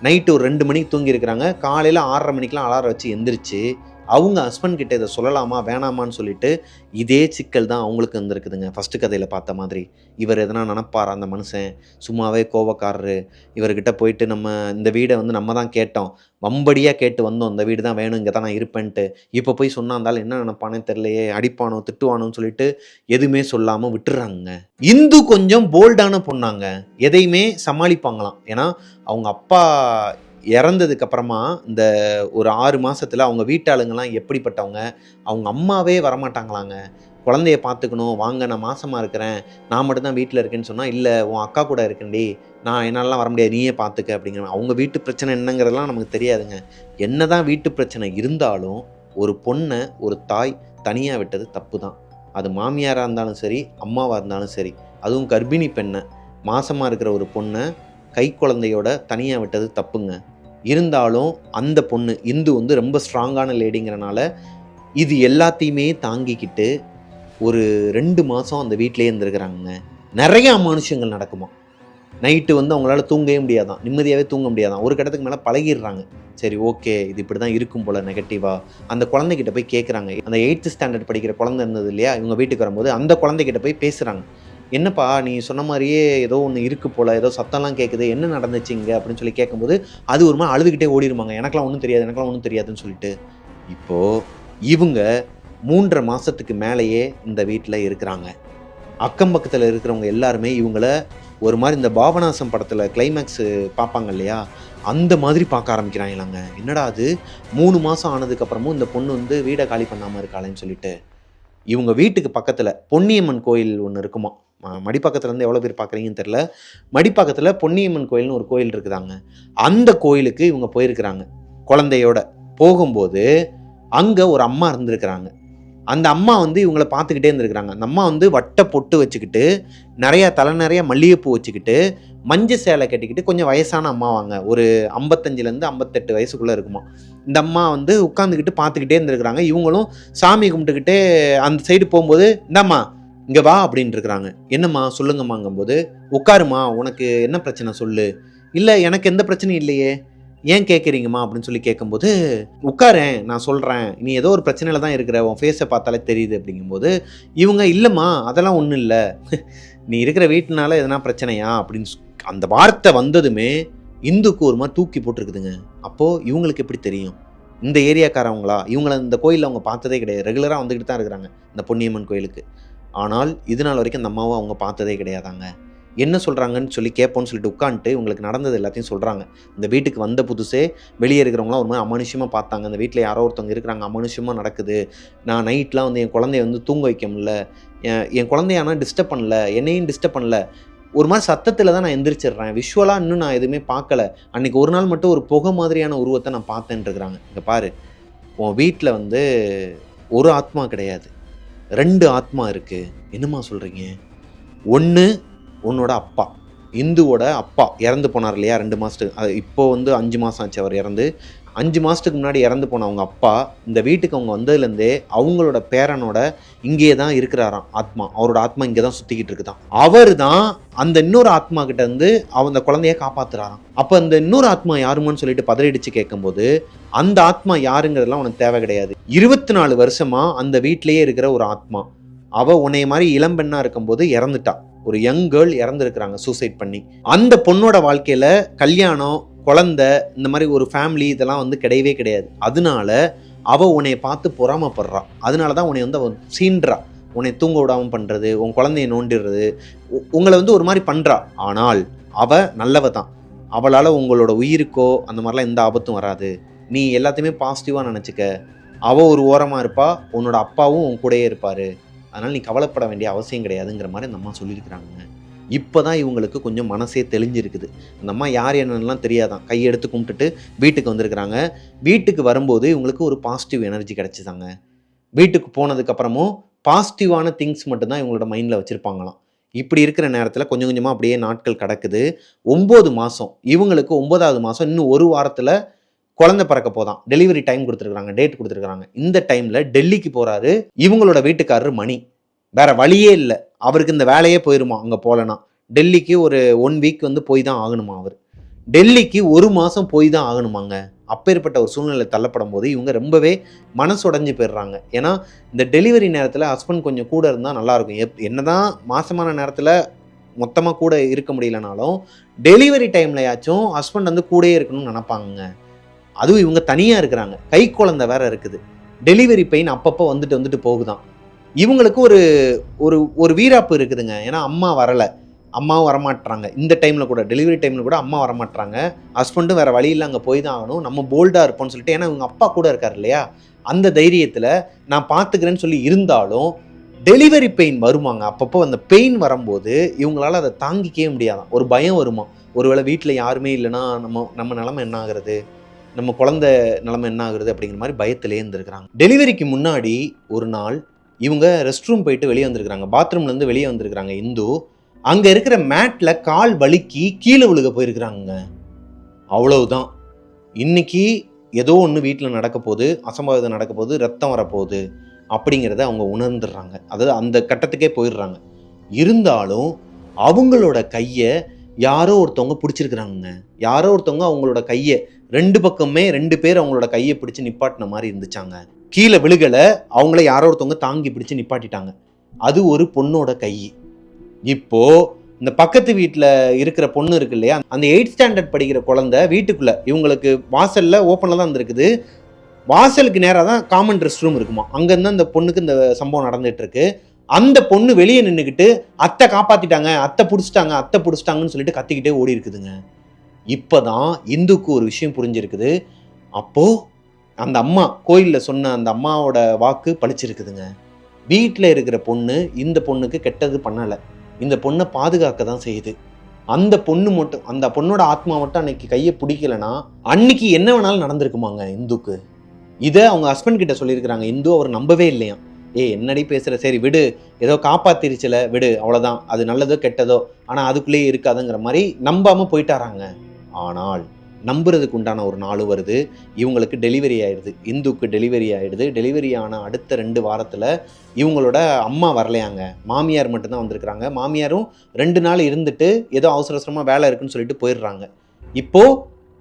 நைட்டு ஒரு 2 மணிக்கு தூங்கி இருக்கிறாங்க. காலையில் 6:30 மணிக்கெலாம் அலாரம் வச்சு எந்திரிச்சு அவங்க ஹஸ்பண்ட் கிட்ட இதை சொல்லலாமா வேணாமான்னு சொல்லிட்டு இதே சிக்கல் தான் அவங்களுக்கு இருந்திருக்குதுங்க. ஃபஸ்ட்டு கதையில் பார்த்த மாதிரி இவர் எதனா நினப்பார், அந்த மனுஷன் சும்மாவே கோபக்காரரு, இவர்கிட்ட போயிட்டு நம்ம இந்த வீடை வந்து நம்ம தான் கேட்டோம், வம்படியாக கேட்டு வந்தோம், இந்த வீடு தான் வேணும், இங்கே தான் நான் இருப்பேன்ட்டு, இப்போ போய் சொன்னா இருந்தாலும் என்ன நினைப்பானே தெரியலையே, அடிப்பானோ திட்டுவானோன்னு சொல்லிட்டு எதுவுமே சொல்லாமல் விட்டுறாங்க. இந்து கொஞ்சம் போல்டான பொண்ணாங்க, எதையுமே சமாளிப்பாங்களாம். ஏன்னா அவங்க அப்பா இறந்ததுக்கு அப்புறமா இந்த ஒரு 6 மாசத்துல அவங்க வீட்டாளுங்கெல்லாம் எப்படிப்பட்டவங்க, அவங்க அம்மாவே வரமாட்டாங்களாங்க. குழந்தைய பார்த்துக்கணும், வாங்க நான் மாசமாக இருக்கிறேன், நான் மட்டும்தான் வீட்டில் இருக்கேன்னு சொன்னால், இல்லை உன் அக்கா கூட இருக்கேன்டி, நான் என்னாலலாம் வர முடியாது, நீயே பார்த்துக்க அப்படிங்கிற. அவங்க வீட்டு பிரச்சனை என்னங்கிறதுலாம் நமக்கு தெரியாதுங்க. என்ன தான் வீட்டு பிரச்சனை இருந்தாலும் ஒரு பொண்ணை ஒரு தாய் தனியாக விட்டது தப்பு தான். அது மாமியாராக இருந்தாலும் சரி, அம்மாவாக இருந்தாலும் சரி. அதுவும் கர்ப்பிணி பெண்ணை, மாசமாக இருக்கிற ஒரு பொண்ணை கை குழந்தையோட தனியாக விட்டது தப்புங்க. இருந்தாலும் அந்த பொண்ணு இந்து வந்து ரொம்ப ஸ்ட்ராங்கான லேடிங்கிறனால இது எல்லாத்தையுமே தாங்கிக்கிட்டு ஒரு 2 மாதம் அந்த வீட்டிலேயே இருந்திருக்கிறாங்க. நிறையா அமானுஷங்கள் நடக்குமா. நைட்டு வந்து அவங்களால தூங்கவே முடியாதான், நிம்மதியாகவே தூங்க முடியாதான். ஒரு கட்டத்துக்கு மேலே பழகிடுறாங்க. சரி ஓகே, இது இப்படி தான் இருக்கும் போல் நெகட்டிவாக. அந்த குழந்தைகிட்ட போய் கேட்குறாங்க. அந்த 8th ஸ்டாண்டர்ட் படிக்கிற குழந்தை இருந்தது இல்லையா, இவங்க வீட்டுக்கு வரும்போது அந்த குழந்தைகிட்ட போய் பேசுகிறாங்க. என்னப்பா நீ சொன்ன மாதிரியே ஏதோ ஒன்று இருக்குது போல், ஏதோ சத்தம்லாம் கேட்குது, என்ன நடந்துச்சு இங்கே அப்படின்னு சொல்லி கேட்கும்போது, அது ஒரு மாதிரி அழுதுகிட்டே ஓடிடுவாங்க. எனக்கெல்லாம் ஒன்றும் தெரியாது, எனக்கெல்லாம் ஒன்றும் தெரியாதுன்னு சொல்லிட்டு. இப்போது இவங்க 3.5 மாதத்துக்கு மேலேயே இந்த வீட்டில் இருக்கிறாங்க. அக்கம் பக்கத்தில் இருக்கிறவங்க எல்லாருமே இவங்கள ஒரு மாதிரி இந்த பாபநாசம் படத்தில் கிளைமேக்ஸு பார்ப்பாங்க இல்லையா, அந்த மாதிரி பார்க்க ஆரம்பிக்கிறாங்களாங்க. என்னடா அது 3 மாதம் ஆனதுக்கப்புறமும் இந்த பொண்ணு வந்து வீடை காலி பண்ணாமல் இருக்காளேன்னு சொல்லிட்டு. இவங்க வீட்டுக்கு பக்கத்தில் பொன்னியம்மன் கோயில் ஒன்று இருக்குமா. மடிப்பாக்கத்துலேருந்து எவ்வளோ பேர் பார்க்குறீங்கன்னு தெரில. மடிப்பாக்கத்தில் பொன்னியம்மன் கோயில்னு ஒரு கோயில் இருக்குதாங்க. அந்த கோயிலுக்கு இவங்க போயிருக்கிறாங்க குழந்தையோட. போகும்போது அங்கே ஒரு அம்மா இருந்திருக்கிறாங்க. அந்த அம்மா வந்து இவங்கள பார்த்துக்கிட்டே இருந்திருக்கிறாங்க. அந்த அம்மா வந்து வட்ட பொட்டு வச்சுக்கிட்டு, நிறையா தலை நிறையா மல்லிகைப்பூ வச்சுக்கிட்டு, மஞ்சள் சேலை கட்டிக்கிட்டு, கொஞ்சம் வயசான அம்மாவாங்க. ஒரு 55லேருந்து 58 வயசுக்குள்ளே இருக்குமா. இந்த அம்மா வந்து உட்காந்துக்கிட்டு பார்த்துக்கிட்டே இருந்திருக்கிறாங்க. இவங்களும் சாமி கும்பிட்டுக்கிட்டே அந்த சைடு போகும்போது, இந்தாம்மா இங்கே வா அப்படின்ட்டு இருக்கிறாங்க. என்னம்மா சொல்லுங்கம்மாங்கும்போது, உட்காருமா உனக்கு என்ன பிரச்சனை சொல்லு. இல்லை எனக்கு எந்த பிரச்சனையும் இல்லையே, ஏன் கேட்குறீங்கம்மா அப்படின்னு சொல்லி கேட்கும்போது, உட்காரேன் நான் சொல்கிறேன், நீ ஏதோ ஒரு பிரச்சனையில் தான் இருக்கிற, உன் ஃபேஸை பார்த்தாலே தெரியுது அப்படிங்கும்போது, இவங்க இல்லைம்மா அதெல்லாம் ஒன்றும் இல்லை, நீ இருக்கிற வீட்டுனால எதனா பிரச்சனையா அப்படின்னு அந்த வார்த்தை வந்ததுமே இந்துக்கு ஒரு மாதிரி தூக்கி போட்டிருக்குதுங்க. அப்போது இவங்களுக்கு எப்படி தெரியும்? இந்த ஏரியாக்காரவங்களா? இவங்கள இந்த கோயிலில் அவங்க பார்த்ததே கிடையாது. ரெகுலராக வந்துக்கிட்டு தான் இருக்கிறாங்க இந்த பொன்னியம்மன் கோயிலுக்கு. ஆனால் இது நாள் வரைக்கும் அந்த அம்மாவை அவங்க பார்த்ததே கிடையாதாங்க. என்ன சொல்கிறாங்கன்னு சொல்லி கேட்போன்னு சொல்லிட்டு உட்காந்துட்டு இவங்களுக்கு நடந்தது எல்லாத்தையும் சொல்கிறாங்க. இந்த வீட்டுக்கு வந்த புதுசே வெளியே இருக்கிறவங்களாம் ஒரு மாதிரி அமானுஷமாக பார்த்தாங்க. அந்த வீட்டில் யாரோ ஒருத்தவங்க இருக்கிறாங்க, அமானுஷமாக நடக்குது. நான் நைட்லாம் வந்து என் குழந்தைய வந்து தூங்க வைக்க முடியல, என் குழந்தைய ஆனால் டிஸ்டர்ப் பண்ணல, என்னையும் டிஸ்டர்ப் பண்ணல, ஒரு மாதிரி சத்தத்தில் தான் நான் எந்திரிச்சிடுறேன், விஷுவலாக இன்னும் நான் எதுவுமே பார்க்கல, அன்றைக்கி ஒரு நாள் மட்டும் ஒரு புகை மாதிரியான உருவத்தை நான் பார்த்தேன்ட்டு இருக்கிறாங்க. இங்கே பாரு, உன் வீட்டில் வந்து ஒரு ஆத்மா கிடையாது, 2 ஆத்மா இருக்குது. என்னம்மா சொல்கிறீங்க? ஒன்று உன்னோட அப்பா, இந்துவோட அப்பா இறந்து போனார் இல்லையா 2 மாதத்துக்கு, அது இப்போது வந்து 5 மாதம் ஆச்சு அவர் இறந்து. 5 மாதத்துக்கு முன்னாடி இறந்து போன அவங்க அப்பா இந்த வீட்டுக்கு அவங்க வந்ததுலேருந்தே அவங்களோட பேரனோட இங்கே தான் இருக்கிறாராம் ஆத்மா. அவரோட ஆத்மா இங்கே தான் சுற்றிக்கிட்டு இருக்குதான். அவர் தான் அந்த இன்னொரு ஆத்மா கிட்ட இருந்து அந்த குழந்தைய காப்பாற்றுறாராம். அப்போ அந்த இன்னொரு ஆத்மா யாருமான்னு சொல்லிட்டு பதறிடிச்சு கேட்கும்போது, அந்த ஆத்மா யாருங்கிறதுலாம் உனக்கு தேவை கிடையாது, 24 வருஷமாக அந்த வீட்டிலேயே இருக்கிற ஒரு ஆத்மா. அவள் உன்னைய மாதிரி இளம்பெண்ணாக இருக்கும்போது இறந்துட்டா. ஒரு யங் கேர்ள் இறந்துருக்குறாங்க சூசைட் பண்ணி. அந்த பொண்ணோட வாழ்க்கையில் கல்யாணம், குழந்தை, இந்த மாதிரி ஒரு ஃபேமிலி இதெல்லாம் வந்து கிடையவே கிடையாது. அதனால அவள் உன்னைய பார்த்து பொறாமப்படுறா. அதனால தான் உன்னை வந்து அவன் சீன்றா, உன்னை தூங்க விடாமல் பண்ணுறது, உன் குழந்தைய நோண்டிடுறது, உங்களை வந்து ஒரு மாதிரி பண்ணுறா. ஆனால் அவள் நல்லவ தான். அவளால் உங்களோட உயிருக்கோ அந்த மாதிரிலாம் எந்த ஆபத்தும் வராது. நீ எல்லாத்தையுமே பாசிட்டிவாக நினச்சிக்க. அவள் ஒரு ஓரமாக இருப்பா, உன்னோட அப்பாவும் உன் கூடயே இருப்பார், அதனால் நீ கவலைப்பட வேண்டிய அவசியம் கிடையாதுங்கிற மாதிரி அந்த அம்மா சொல்லியிருக்கிறாங்க. இப்போ தான் இவங்களுக்கு கொஞ்சம் மனசே தெளிஞ்சிருக்குது. அந்த அம்மா யார் என்னென்னலாம் தெரியாதான், கையெடுத்து கும்பிட்டுட்டு வீட்டுக்கு வந்திருக்கிறாங்க. வீட்டுக்கு வரும்போது இவங்களுக்கு ஒரு பாசிட்டிவ் எனர்ஜி கிடச்சிதாங்க. வீட்டுக்கு போனதுக்கப்புறமும் பாசிட்டிவான திங்ஸ் மட்டும்தான் இவங்களோட மைண்டில் வச்சுருப்பாங்களாம். இப்படி இருக்கிற நேரத்தில் கொஞ்சம் கொஞ்சமாக அப்படியே நாட்கள் கிடக்குது. 9 மாதம், இவங்களுக்கு 9வது மாதம், இன்னும் ஒரு வாரத்தில் குழந்தை பிறக்க போதான். டெலிவரி டைம் கொடுத்துருக்காங்க, டேட் கொடுத்துருக்காங்க. இந்த டைமில் டெல்லிக்கு போகிறாரு இவங்களோட வீட்டுக்காரர் மணி. வேற வழியே இல்லை, அவருக்கு இந்த வேலையே போயிருமா அங்கே போகலன்னா. டெல்லிக்கு ஒரு 1 வீக் வந்து போய் தான் ஆகணுமா. அவர் டெல்லிக்கு 1 மாதம் போய் தான் ஆகணுமாங்க. அப்பேற்பட்ட ஒரு சூழ்நிலை தள்ளப்படும் போது இவங்க ரொம்பவே மனசுடைஞ்சு போயிடுறாங்க. ஏன்னா இந்த டெலிவரி நேரத்தில் ஹஸ்பண்ட் கொஞ்சம் கூட இருந்தால் நல்லாயிருக்கும். என்னதான் மாசமான நேரத்தில் மொத்தமாக கூட இருக்க முடியலனாலும் டெலிவரி டைம்லையாச்சும் ஹஸ்பண்ட் வந்து கூடயே இருக்கணும்னு நினைப்பாங்க. அதுவும் இவங்க தனியாக இருக்கிறாங்க, கை குழந்தை வேற இருக்குது, டெலிவரி பெயின் அப்பப்போ வந்துட்டு வந்துட்டு போகுதான். இவங்களுக்கு ஒரு ஒரு ஒரு வீராப்பு இருக்குதுங்க. ஏன்னா அம்மா வரலை, அம்மாவும் வரமாட்டுறாங்க. இந்த டைமில் கூட, டெலிவரி டைமில் கூட அம்மா வரமாட்டுறாங்க. ஹஸ்பண்டும் வேறு வழியில் அங்கே போய் தான் ஆகணும், நம்ம போல்டாக இருப்போம்னு சொல்லிட்டு. ஏன்னா இவங்க அப்பா கூட இருக்கார் இல்லையா, அந்த தைரியத்தில் நான் பார்த்துக்கிறேன்னு சொல்லி இருந்தாலும் டெலிவரி பெயின் வருமாங்க. அப்பப்போ அந்த பெயின் வரும்போது இவங்களால அதை தாங்கிக்கவே முடியாதான். ஒரு பயம் வருமா, ஒருவேளை வீட்டில் யாருமே இல்லைன்னா நம்ம நிலைமை என்ன ஆகுறது, நம்ம குழந்தை நிலைமை என்ன ஆகுறது அப்படிங்கிற மாதிரி பயத்திலே இருந்திருக்கிறாங்க. டெலிவரிக்கு முன்னாடி ஒரு நாள் இவங்க ரெஸ்ட் ரூம் போயிட்டு வெளியே வந்திருக்கிறாங்க. பாத்ரூம்லேருந்து வெளியே வந்திருக்கிறாங்க இந்து. அங்கே இருக்கிற மேட்டில் கால் வலிக்கி கீழே விழுக போயிருக்கிறாங்க. அவ்வளவுதான். இன்னைக்கு ஏதோ ஒன்று வீட்டில் நடக்க போகுது, அசம்பாவிதம் நடக்க போகுது, ரத்தம் வரப்போகுது. அப்படிங்கிறத அவங்க உணர்ந்துடுறாங்க. அதாவது அந்த கட்டத்துக்கே போயிடுறாங்க. இருந்தாலும் அவங்களோட கையை யாரோ ஒருத்தவங்க பிடிச்சிருக்கிறாங்க. யாரோ ஒருத்தவங்க அவங்களோட கையை 2 பக்கமே 2 பேர் அவங்களோட கையை பிடிச்சி நிப்பாட்டின மாதிரி இருந்துச்சாங்க. கீழே விழுகலை, அவங்கள யாரோ ஒருத்தவங்க தாங்கி பிடிச்சி நிப்பாட்டிட்டாங்க. அது ஒரு பொண்ணோட கை. இப்போ இந்த பக்கத்து வீட்டில் இருக்கிற பொண்ணு இருக்கு இல்லையா, அந்த 8th ஸ்டாண்டர்ட் படிக்கிற குழந்தை வீட்டுக்குள்ள இவங்களுக்கு வாசல்ல ஓப்பனில் தான் இருந்திருக்குது. வாசலுக்கு நேராக தான் காமன் ரெஸ்ட் ரூம் இருக்குமா. அங்கேருந்து அந்த பொண்ணுக்கு இந்த சம்பவம் நடந்துட்டு இருக்கு. அந்த பொண்ணு வெளியே நின்றுக்கிட்டு அத்தை காப்பாத்திட்டாங்க, அத்தை பிடிச்சிட்டாங்கன்னு சொல்லிட்டு கத்திக்கிட்டே ஓடி இருக்குதுங்க. இப்போதான் இந்துக்கு ஒரு விஷயம் புரிஞ்சிருக்குது. அப்போ அந்த அம்மா கோயிலில் சொன்ன அந்த அம்மாவோட வாக்கு பழிச்சிருக்குதுங்க. வீட்டில் இருக்கிற பொண்ணு இந்த பொண்ணுக்கு கெட்டது பண்ணலை, இந்த பொண்ணை பாதுகாக்க தான் செய்யுது. அந்த பொண்ணு மட்டும், அந்த பொண்ணோட ஆத்மா மட்டும் அன்னைக்கு கையை பிடிக்கலன்னா அன்னைக்கு என்ன வேணாலும் நடந்திருக்குமாங்க இந்துக்கு. இதை அவங்க ஹஸ்பண்ட் கிட்ட சொல்லியிருக்கிறாங்க. இந்து அவர் நம்பவே இல்லையா. என்னடி பேசுகிற, சரி விடு, ஏதோ காப்பாத்திருச்சுல விடு, அவ்வளோதான், அது நல்லதோ கெட்டதோ, ஆனால் அதுக்குள்ளேயே இருக்காதுங்கிற மாதிரி நம்பாமல் போயிட்டாராங்க. ஆனால் நம்புறதுக்கு உண்டான ஒரு நாள் வருது. இவங்களுக்கு டெலிவரி ஆயிடுது, இந்துக்கு டெலிவரி ஆயிடுது. டெலிவரி ஆன அடுத்த 2 வாரத்தில் இவங்களோட அம்மா வரலையாங்க, மாமியார் மட்டும்தான் வந்திருக்கிறாங்க. மாமியாரும் 2 நாள் இருந்துட்டு ஏதோ அவசர அவசரமாக வேலை இருக்குன்னு சொல்லிட்டு போயிடுறாங்க. இப்போது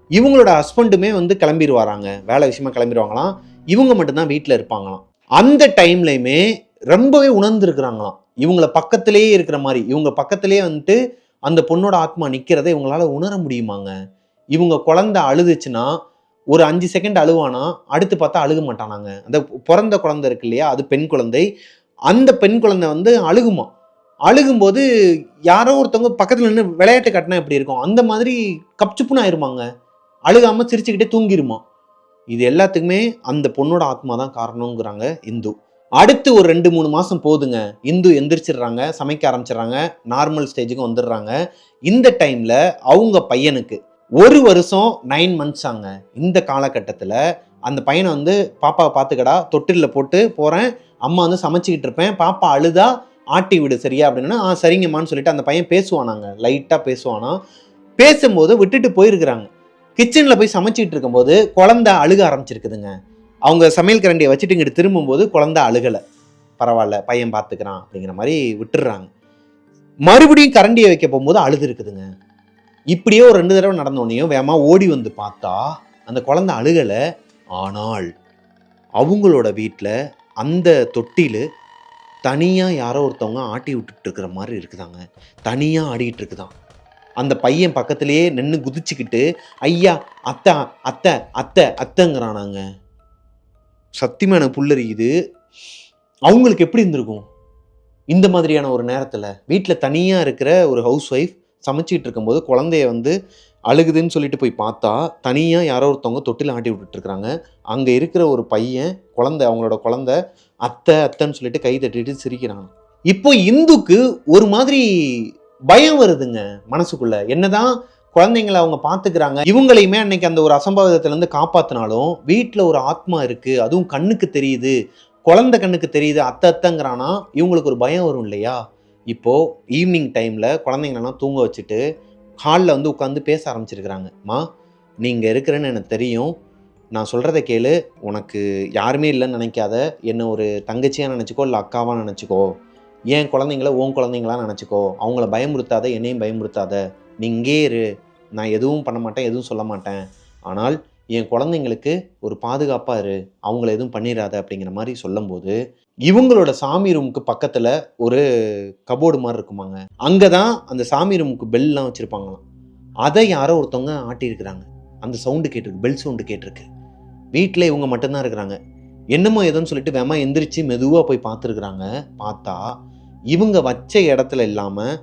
இவங்களோட ஹஸ்பண்டுமே கிளம்பிடுவாராங்க, வேலை விஷயமா கிளம்பிடுவாங்களாம். இவங்க மட்டும்தான் வீட்டில் இருப்பாங்களாம். அந்த டைம்லையுமே ரொம்பவே உணர்ந்துருக்குறாங்களாம். இவங்கள பக்கத்திலேயே இருக்கிற மாதிரி, இவங்க பக்கத்திலேயே அந்த பொண்ணோட ஆத்மா நிற்கிறத இவங்களால உணர முடியுமாங்க. இவங்க குழந்தை அழுதுச்சுன்னா ஒரு 5 செகண்ட் அழுவானா, அடுத்து பார்த்தா அழுக மாட்டானாங்க. அந்த பிறந்த குழந்தை இருக்கு இல்லையா, அது பெண் குழந்தை. அந்த பெண் குழந்தை அழுகுமா. அழுகும்போது யாரோ ஒருத்தவங்க பக்கத்தில் நின்று விளையாட்டு காட்டினா எப்படி இருக்கும், அந்த மாதிரி கப்சுப்புன்னு ஆயிருமாங்க. அழுகாமல் சிரிச்சுக்கிட்டே தூங்கிருமா. இது எல்லாத்துக்குமே அந்த பொண்ணோட ஆத்மா தான் காரணங்கிறாங்க இந்து. அடுத்து ஒரு 2-3 மாதம் போகுதுங்க. இந்து எந்திரிச்சிடுறாங்க, சமைக்க ஆரம்பிச்சிடுறாங்க, நார்மல் ஸ்டேஜுக்கு வந்துடுறாங்க. இந்த டைமில் அவங்க பையனுக்கு 1 வருஷம் 9 மந்த்ஸ் ஆங்க. இந்த காலகட்டத்தில் அந்த பையனை பாப்பாவை பார்த்துக்கடா, தொட்டிலில் போட்டு போகிறேன், அம்மா சமைச்சிக்கிட்டு இருப்பேன், பாப்பா அழுதா ஆட்டி விடு சரியா அப்படின்னா சரிங்கம்மான்னு சொல்லிட்டு அந்த பையன் பேசுவானாங்க, லைட்டாக பேசுவானா. பேசும்போது விட்டுட்டு போயிருக்கிறாங்க. கிச்சனில் போய் சமைச்சிக்கிட்டு இருக்கும்போது குழந்தை அழுக ஆரம்பிச்சிருக்குதுங்க. அவங்க சமையல் கரண்டியை வச்சுட்டு இங்கிட்டு திரும்பும்போது குழந்தை அழுகலை, பரவாயில்ல பையன் பார்த்துக்கிறான் அப்படிங்கிற மாதிரி விட்டுடுறாங்க. மறுபடியும் கரண்டியை வைக்க போகும்போது அழுது இருக்குதுங்க. இப்படியே ஒரு 2 தடவை நடந்தோடனையும் வேகமா ஓடி வந்து பார்த்தா அந்த குழந்தை அழுகலை. ஆனால் அவங்களோட வீட்டில் அந்த தொட்டில் தனியாக யாரோ ஒருத்தவங்க ஆட்டி விட்டுட்டு இருக்கிற மாதிரி இருக்குதாங்க. தனியாக ஆடிட்டு இருக்குதான். அந்த பையன் பக்கத்திலேயே நின்று குதிச்சுக்கிட்டு ஐயா அத்தை அத்தை அத்தை அத்தைங்கிறானாங்க. சத்தியமா எனக்கு புல்லரிக்குது. அவங்களுக்கு எப்படி இருந்திருக்கும் இந்த மாதிரியான ஒரு நேரத்தில்? வீட்டில் தனியாக இருக்கிற ஒரு ஹவுஸ் ஒய்ஃப் சமைச்சிட்டு இருக்கும்போது குழந்தைய அழுகுதுன்னு சொல்லிட்டு போய் பார்த்தா தனியாக யாரோ ஒருத்தவங்க தொட்டில் ஆட்டி விட்டுட்டு இருக்கிறாங்க. அங்கே இருக்கிற ஒரு பையன் அவங்களோட குழந்தை அத்தை அத்தைன்னு சொல்லிட்டு கை தட்டிட்டு சிரிக்கிறாங்க. இப்போ இந்துக்கு ஒரு மாதிரி பயம் வருதுங்க மனசுக்குள்ள. என்னதான் குழந்தைங்களை அவங்க பார்த்துக்கிறாங்க, இவங்களையுமே அன்னைக்கு அந்த ஒரு அசம்பாவிதத்திலேருந்து காப்பாற்றினாலும் வீட்டில் ஒரு ஆத்மா இருக்குது, அதுவும் கண்ணுக்கு தெரியுது, குழந்தை கண்ணுக்கு தெரியுது, அத்தை அத்தைங்கிறானா இவங்களுக்கு ஒரு பயம் வரும் இல்லையா. இப்போது ஈவினிங் டைமில் குழந்தைங்களெல்லாம் தூங்க வச்சுட்டு ஹாலில் உட்காந்து பேச ஆரம்பிச்சிருக்கிறாங்க. மா நீ இங்கே இருக்கிறேன்னு எனக்கு தெரியும், நான் சொல்கிறத கேளு, உனக்கு யாருமே இல்லைன்னு நினைக்காத, என்னை ஒரு தங்கச்சியாக நினச்சிக்கோ இல்லை அக்காவாக நினச்சிக்கோ, ஏன் குழந்தைங்கள உன் குழந்தைங்களா நினச்சிக்கோ, அவங்கள பயமுறுத்தாத, என்னையும் பயமுறுத்தாத, நீ இங்கே இரு, நான் எதுவும் பண்ண மாட்டேன், எதுவும் சொல்ல மாட்டேன், ஆனால் என் குழந்தைங்களுக்கு ஒரு பாதுகாப்பாக இரு, அவங்கள எதுவும் பண்ணிடாத அப்படிங்கிற மாதிரி சொல்லும்போது இவங்களோட சாமி ரூமுக்கு பக்கத்தில் ஒரு கபோர்டு மாதிரி இருக்குமாங்க. அங்கே தான் அந்த சாமி ரூமுக்கு பெல்லாம் வச்சுருப்பாங்களாம். அதை யாரோ ஒருத்தவங்க ஆட்டியிருக்கிறாங்க. அந்த சவுண்டு கேட்டிருக்கு, பெல் சவுண்டு கேட்டிருக்கு. வீட்டில் இவங்க மட்டும்தான் இருக்கிறாங்க. என்னமோ ஏதோன்னு சொல்லிட்டு வேமா எந்திரிச்சு மெதுவாக போய் பார்த்துருக்குறாங்க. பார்த்தா இவங்க வச்ச இடத்துல இல்லாமல்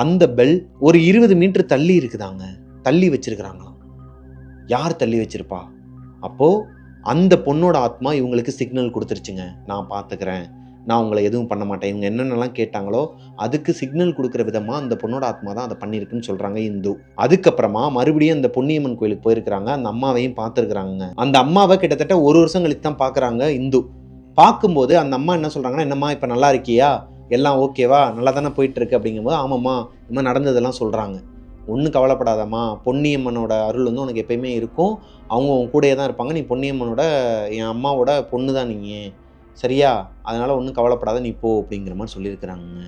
அந்த பெல் ஒரு 20 மீட்டர் தள்ளி இருக்குதாங்க, தள்ளி வச்சிருக்கிறாங்களாம். யார் தள்ளி வச்சிருப்பா? அப்போது அந்த பொண்ணோட ஆத்மா இவங்களுக்கு சிக்னல் கொடுத்துருச்சுங்க, நான் பார்த்துக்கிறேன், நான் உங்களை எதுவும் பண்ண மாட்டேன். இவங்க என்னென்னலாம் கேட்டாங்களோ அதுக்கு சிக்னல் கொடுக்குற விதமாக அந்த பொண்ணோட ஆத்மா தான் அதை பண்ணியிருக்குன்னு சொல்கிறாங்க இந்து. அதுக்கப்புறமா மறுபடியும் அந்த பொன்னியம்மன் கோயிலுக்கு போயிருக்கிறாங்க. அந்த அம்மாவையும் பார்த்துருக்குறாங்க. அந்த அம்மாவை கிட்டத்தட்ட 1 வருஷம் கழித்து தான் பார்க்குறாங்க இந்து. பார்க்கும்போது அந்த அம்மா என்ன சொல்கிறாங்கன்னா, என்னம்மா இப்போ நல்லா இருக்கியா, எல்லாம் ஓகேவா, நல்லா தானே போயிட்டுருக்கு அப்படிங்கும்போது ஆமாம்மா இந்த மாதிரி நடந்ததெல்லாம் சொல்கிறாங்க. ஒன்றும் கவலைப்படாதம்மா, பொன்னியம்மனோட அருள் உனக்கு எப்பயுமே இருக்கும், அவங்க உன் கூடயே தான் இருப்பாங்க, நீ பொன்னியம்மனோட என் அம்மாவோட பொண்ணு தான், நீங்கள் சரியா, அதனால் ஒன்றும் கவலைப்படாத நீ போ அப்படிங்கிற மாதிரி சொல்லியிருக்கிறாங்க.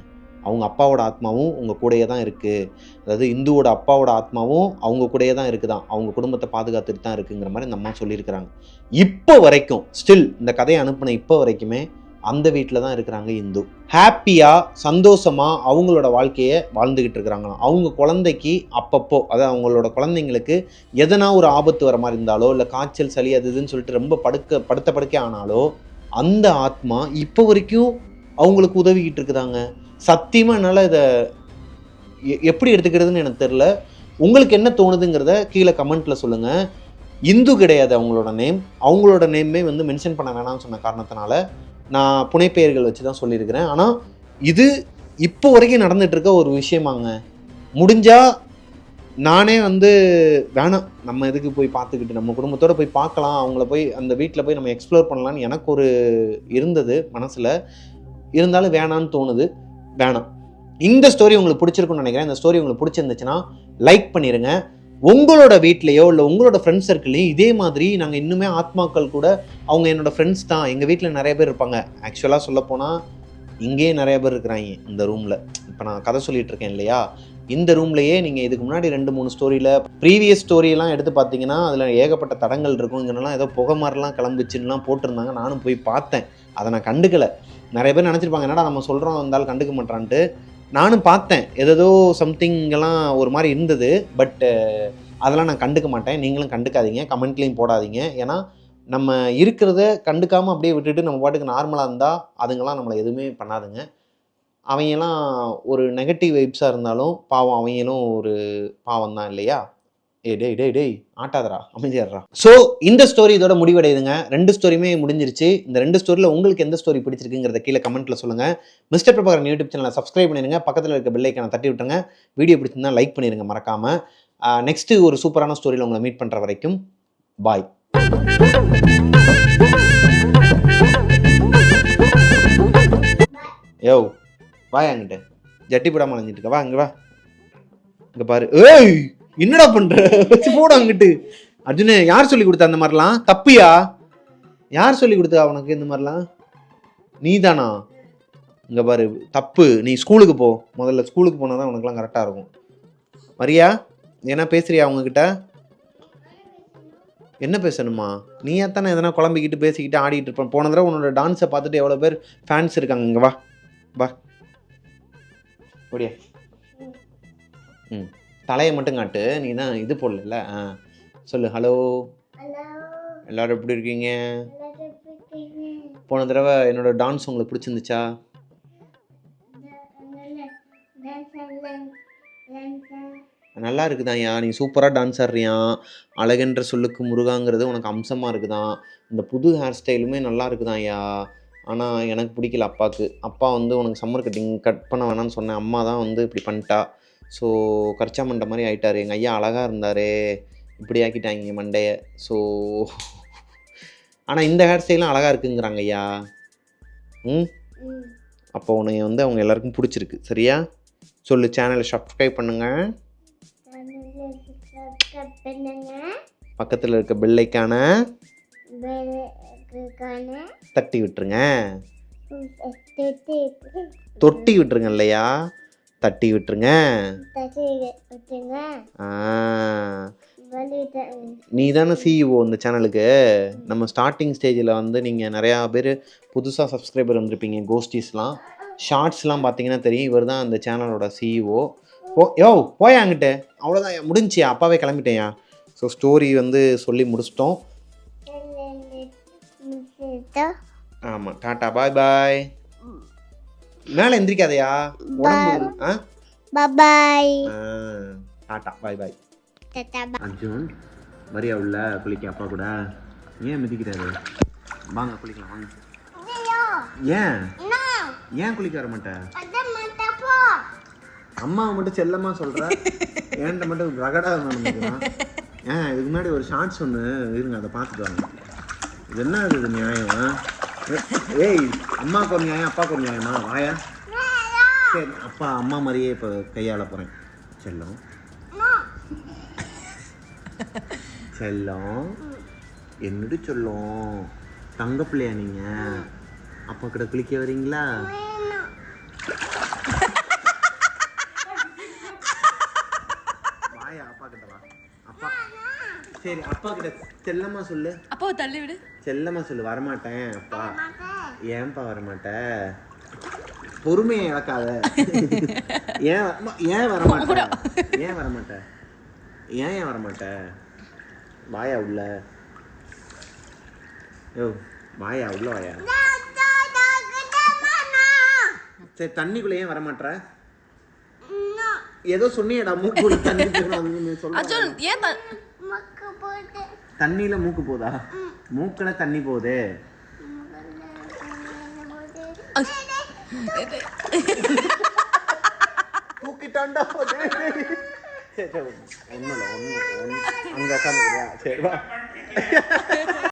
அவங்க அப்பாவோட ஆத்மாவும் உங்கள் கூடயே தான் இருக்குது. அதாவது இந்துவோட அப்பாவோட ஆத்மாவும் அவங்க கூடயே தான் இருக்குதான், அவங்க குடும்பத்தை பாதுகாத்துட்டு தான் இருக்குங்கிற மாதிரி இந்த அம்மா சொல்லியிருக்கிறாங்க. இப்போ வரைக்கும் ஸ்டில் இந்த கதையை அனுப்பின இப்போ வரைக்குமே அந்த வீட்டில் தான் இருக்கிறாங்க இந்து. ஹாப்பியாக சந்தோஷமாக அவங்களோட வாழ்க்கையை வாழ்ந்துக்கிட்டு இருக்கிறாங்களாம். அவங்க குழந்தைக்கு அப்பப்போ, அதாவது அவங்களோட குழந்தைங்களுக்கு எதனா ஒரு ஆபத்து வர மாதிரி இருந்தாலோ, இல்லை காய்ச்சல் சளி அது இதுன்னு சொல்லிட்டு ரொம்ப படுத்த படுக்கை ஆனாலோ அந்த ஆத்மா இப்போ வரைக்கும் அவங்களுக்கு உதவிக்கிட்டு இருக்குதாங்க. சத்தியமாக என்னால் இதை எப்படி எடுத்துக்கிறதுன்னு எனக்கு தெரில. உங்களுக்கு என்ன தோணுதுங்கிறத கீழே கமெண்ட்டில் சொல்லுங்கள். இந்து கிடையாது அவங்களோட நேம். அவங்களோட நேமே வந்து மென்ஷன் பண்ண வேணாம்னு சொன்ன காரணத்தினால நான் புனைப்பெயர்கள் வச்சு தான் சொல்லியிருக்கிறேன். ஆனால் இது இப்போ வரைக்கும் நடந்துகிட்டு இருக்க ஒரு விஷயமாங்க. முடிஞ்சால் நானே வந்து வேணாம், நம்ம எதுக்கு போய் பார்த்துக்கிட்டு, நம்ம குடும்பத்தோடு போய் பார்க்கலாம், அவங்கள போய் அந்த வீட்டில் போய் நம்ம எக்ஸ்ப்ளோர் பண்ணலான்னு எனக்கு ஒரு இருந்தது மனசில். இருந்தாலும் வேணான்னு தோணுது. வேணாம். இந்த ஸ்டோரி உங்களுக்கு பிடிச்சிருக்குன்னு நினைக்கிறேன். இந்த ஸ்டோரி உங்களுக்கு பிடிச்சிருந்துச்சுன்னா லைக் பண்ணிடுங்க. உங்களோட வீட்லேயோ இல்லை உங்களோட ஃப்ரெண்ட்ஸ் சர்க்கிள்லையும் இதே மாதிரி நாங்கள் இன்னுமே ஆத்மாக்கள் கூட அவங்க என்னோட ஃப்ரெண்ட்ஸ் தான், எங்கள் வீட்டில் நிறைய பேர் இருப்பாங்க. ஆக்சுவலாக சொல்லப்போனால் இங்கேயே நிறைய பேர் இருக்கிறாங்க இந்த ரூமில். இப்போ நான் கதை சொல்லிகிட்டு இருக்கேன் இல்லையா, இந்த ரூம்லையே நீங்கள் இதுக்கு முன்னாடி 2-3 ஸ்டோரியில் ப்ரீவியஸ் ஸ்டோரியெல்லாம் எடுத்து பார்த்தீங்கன்னா அதில் ஏகப்பட்ட தடங்கள் இருக்கும். இங்கெல்லாம் ஏதோ புகை மாதிரிலாம் கிளம்பிச்சுன்னுலாம் போட்டிருந்தாங்க. நானும் போய் பார்த்தேன். அதை நான் கண்டுக்கலை. நிறைய பேர் நினச்சிருப்பாங்க என்னடா நம்ம சொல்கிறோம் வந்தாலும் கண்டுக்க மாட்டான்ட்டு. நானும் பார்த்தேன், ஏதோ சம்திங்கெல்லாம் ஒரு மாதிரி இருந்தது. பட் அதெல்லாம் நான் கண்டுக்க மாட்டேன். நீங்களும் கண்டுக்காதீங்க, கமெண்ட்லேயும் போடாதீங்க. ஏன்னா நம்ம இருக்கிறத கண்டுக்காமல் அப்படியே விட்டுட்டு நம்ம பாட்டுக்கு நார்மலாக இருந்தால் அதுங்கெல்லாம் நம்மளை எதுவுமே பண்ணாதுங்க. அவங்கெல்லாம் ஒரு நெகட்டிவ் வைப்ஸாக இருந்தாலும் பாவம், அவங்களும் ஒரு பாவம் தான் இல்லையா? டேய் ஆட்டாதரா, அமைதியாடுறா. ஸோ இந்த ஸ்டோரி இதோட முடிவடையுதுங்க. 2 ஸ்டோரியுமே முடிஞ்சிருச்சு. இந்த 2 ஸ்டோரியில் உங்களுக்கு எந்த ஸ்டோரி பிடிச்சிருக்குங்கிறத கீழே கமெண்ட்டில் சொல்லுங்கள். மிஸ்டர் பிரபாகரன் யூடியூப் சேனலை சப்ஸ்கிரைப் பண்ணிடுங்க. பக்கத்தில் இருக்க பெல் ஐக்கானை தட்டி விட்டுருங்க. வீடியோ பிடிச்சிருந்தா லைக் பண்ணிடுங்க மறக்காமல். நெக்ஸ்ட்டு ஒரு சூப்பரான ஸ்டோரியில் உங்களை மீட் பண்ணுற வரைக்கும் பாய். யோ வாய் அங்கிட்ட ஜட்டி போடாமல் அலைஞ்சிட்டு இருக்க. வா அங்கே வா. இங்கே பாரு. ஏய் என்னடா பண்ற? வச்சு போட அங்கிட்டு. அர்ஜுனு யார் சொல்லி கொடுத்தா அந்த மாதிரிலாம்? தப்பியா? யார் சொல்லி கொடுத்தா உனக்கு இந்த மாதிரிலாம்? நீ தானா? இங்கே பாரு, தப்பு. நீ ஸ்கூலுக்கு போ. முதல்ல ஸ்கூலுக்கு போனால் தான் உனக்குலாம் கரெக்டாக இருக்கும். வரியா? ஏன்னா பேசுறியா அவங்கக்கிட்ட? என்ன பேசணுமா? நீயா தானே எதனா குழம்பிக்கிட்டு பேசிக்கிட்டு ஆடிக்கிட்டு இருப்பேன். போன தடவை உன்னோட டான்ஸை பார்த்துட்டு எவ்வளோ பேர் ஃபேன்ஸ் இருக்காங்க. இங்கே வா வா ஓடியா. தலையை மட்டும் காட்டு. நீ தான் இது போடல. சொல்லு. ஹலோ, எல்லாரும் எப்படி இருக்கீங்க? போன தடவை என்னோட டான்ஸ் உங்களுக்கு பிடிச்சிருந்துச்சா? நல்லா இருக்குதான்யா. நீ சூப்பராக டான்ஸ் ஆடுறியான். அழகென்ற சொல்லுக்கு முருகாங்கிறது உனக்கு அம்சமாக இருக்குதான். இந்த புது ஹேர் ஸ்டைலுமே நல்லா இருக்குதான்யா. ஆனால் எனக்கு பிடிக்கல அப்பாவுக்கு. அப்பா வந்து உனக்கு சம்மர் கட் பண்ண வேணான்னு சொன்னேன். அம்மா தான் வந்து இப்படி பண்ணிட்டா. ஸோ கர்ச்சா மண்டை மாதிரி ஆகிட்டார். எங்கள் ஐயா அழகாக இருந்தார், இப்படி ஆக்கிட்டாங்க மண்டையை. ஸோ ஆனால் இந்த ஹேர் ஸ்டைலும் அழகாக இருக்குங்கிறாங்க ஐயா. அப்போ உன்னை வந்து அவங்க எல்லாருக்கும் பிடிச்சிருக்கு சரியா? சொல்லு. சேனலை சப்ஸ்கிரைப் பண்ணுங்கள். பக்கத்தில் இருக்க பெல் ஐக்கானை தட்டி விட்டுருங்க. தொட்டி விட்டுருங்க இல்லையா? தட்டி விட்டுருங்க. நீ தானே சிஇஓ இந்த சேனலுக்கு. நம்ம ஸ்டார்டிங் ஸ்டேஜில் வந்து நீங்கள் நிறையா பேர் புதுசாக சப்ஸ்கிரைபர் வந்திருப்பீங்க. கோஸ்டிஸ்லாம் ஷார்ட்ஸ்லாம் பார்த்தீங்கன்னா தெரியும். இவர் தான் அந்த சேனலோட சிஇஓ. போயா அங்கிட்ட. அவ்வளோதான், முடிஞ்சியா? அப்பாவே கிளம்பிட்டேயா. ஸோ ஸ்டோரி வந்து சொல்லி முடிச்சிட்டோம். ஆமாம், டாட்டா பாய் பாய். மேலே எந்திரிக்காதையா உடம்பு. பாய். டாட்டா பாய் பாய். அர்ஜுன் வரியா உள்ள குளிக்க அப்பா கூட? ஏன் மிதிக்கிறாரு? வாங்க குளிக்கலாம் வாங்க. ஏன் குளிக்க வர மாட்டேன்? அம்மாவை மட்டும் செல்லமா சொல்ற, ஏன்ட்ட மட்டும் ரகடா நடந்துக்கிறான். இதுக்கு முன்னாடி ஒரு ஷார்ட்ஸ் ஒன்று இருங்க, அதை பார்த்துட்டு வாங்க. இது என்ன இது நியாயம்? ஏய், அம்மாவுக்கு ஒரு நியாயம் அப்பாவுக்கு ஒரு நியாயமா? வாயா. சரி, அப்பா அம்மா மாதிரியே இப்போ கையாள போகிறேன். செல்லம் செல்லம் என்னடி சொல்லும்? தங்க பிள்ளையா நீங்கள்? அப்பா கிட்ட குளிக்க வரீங்களா? வாயா அப்பா கிட்ட வா. அப்பா சரி அப்பா கிட்ட செல்லமா சொல்லு. அப்பா தள்ளி விடு. செல்லமா சொல்லு. வரமாட்டேன் அப்பா. ஏன்பா வரமாட்ட? பொறுமையை இழக்காத. ஏன் வரமாட்ட? ஏன் வரமாட்ட? ஏன் வரமாட்ட? வாயா உள்ள. யோ வாயா உள்ள வாயா. சரி தண்ணிக்குள்ள ஏன் வரமாட்ட? ஏதோ சொன்னியடா மூக்குள்ள தண்ணி போகுது. அர்ஜுன் ஏன் தண்ணியில மூக்கு போதா? மூக்குல தண்ணி போகுது. தூக்கிட்டாண்டா. சரி ஒன்னும் இல்லை அங்க உட்காந்துக்கிறியா? சரி வா.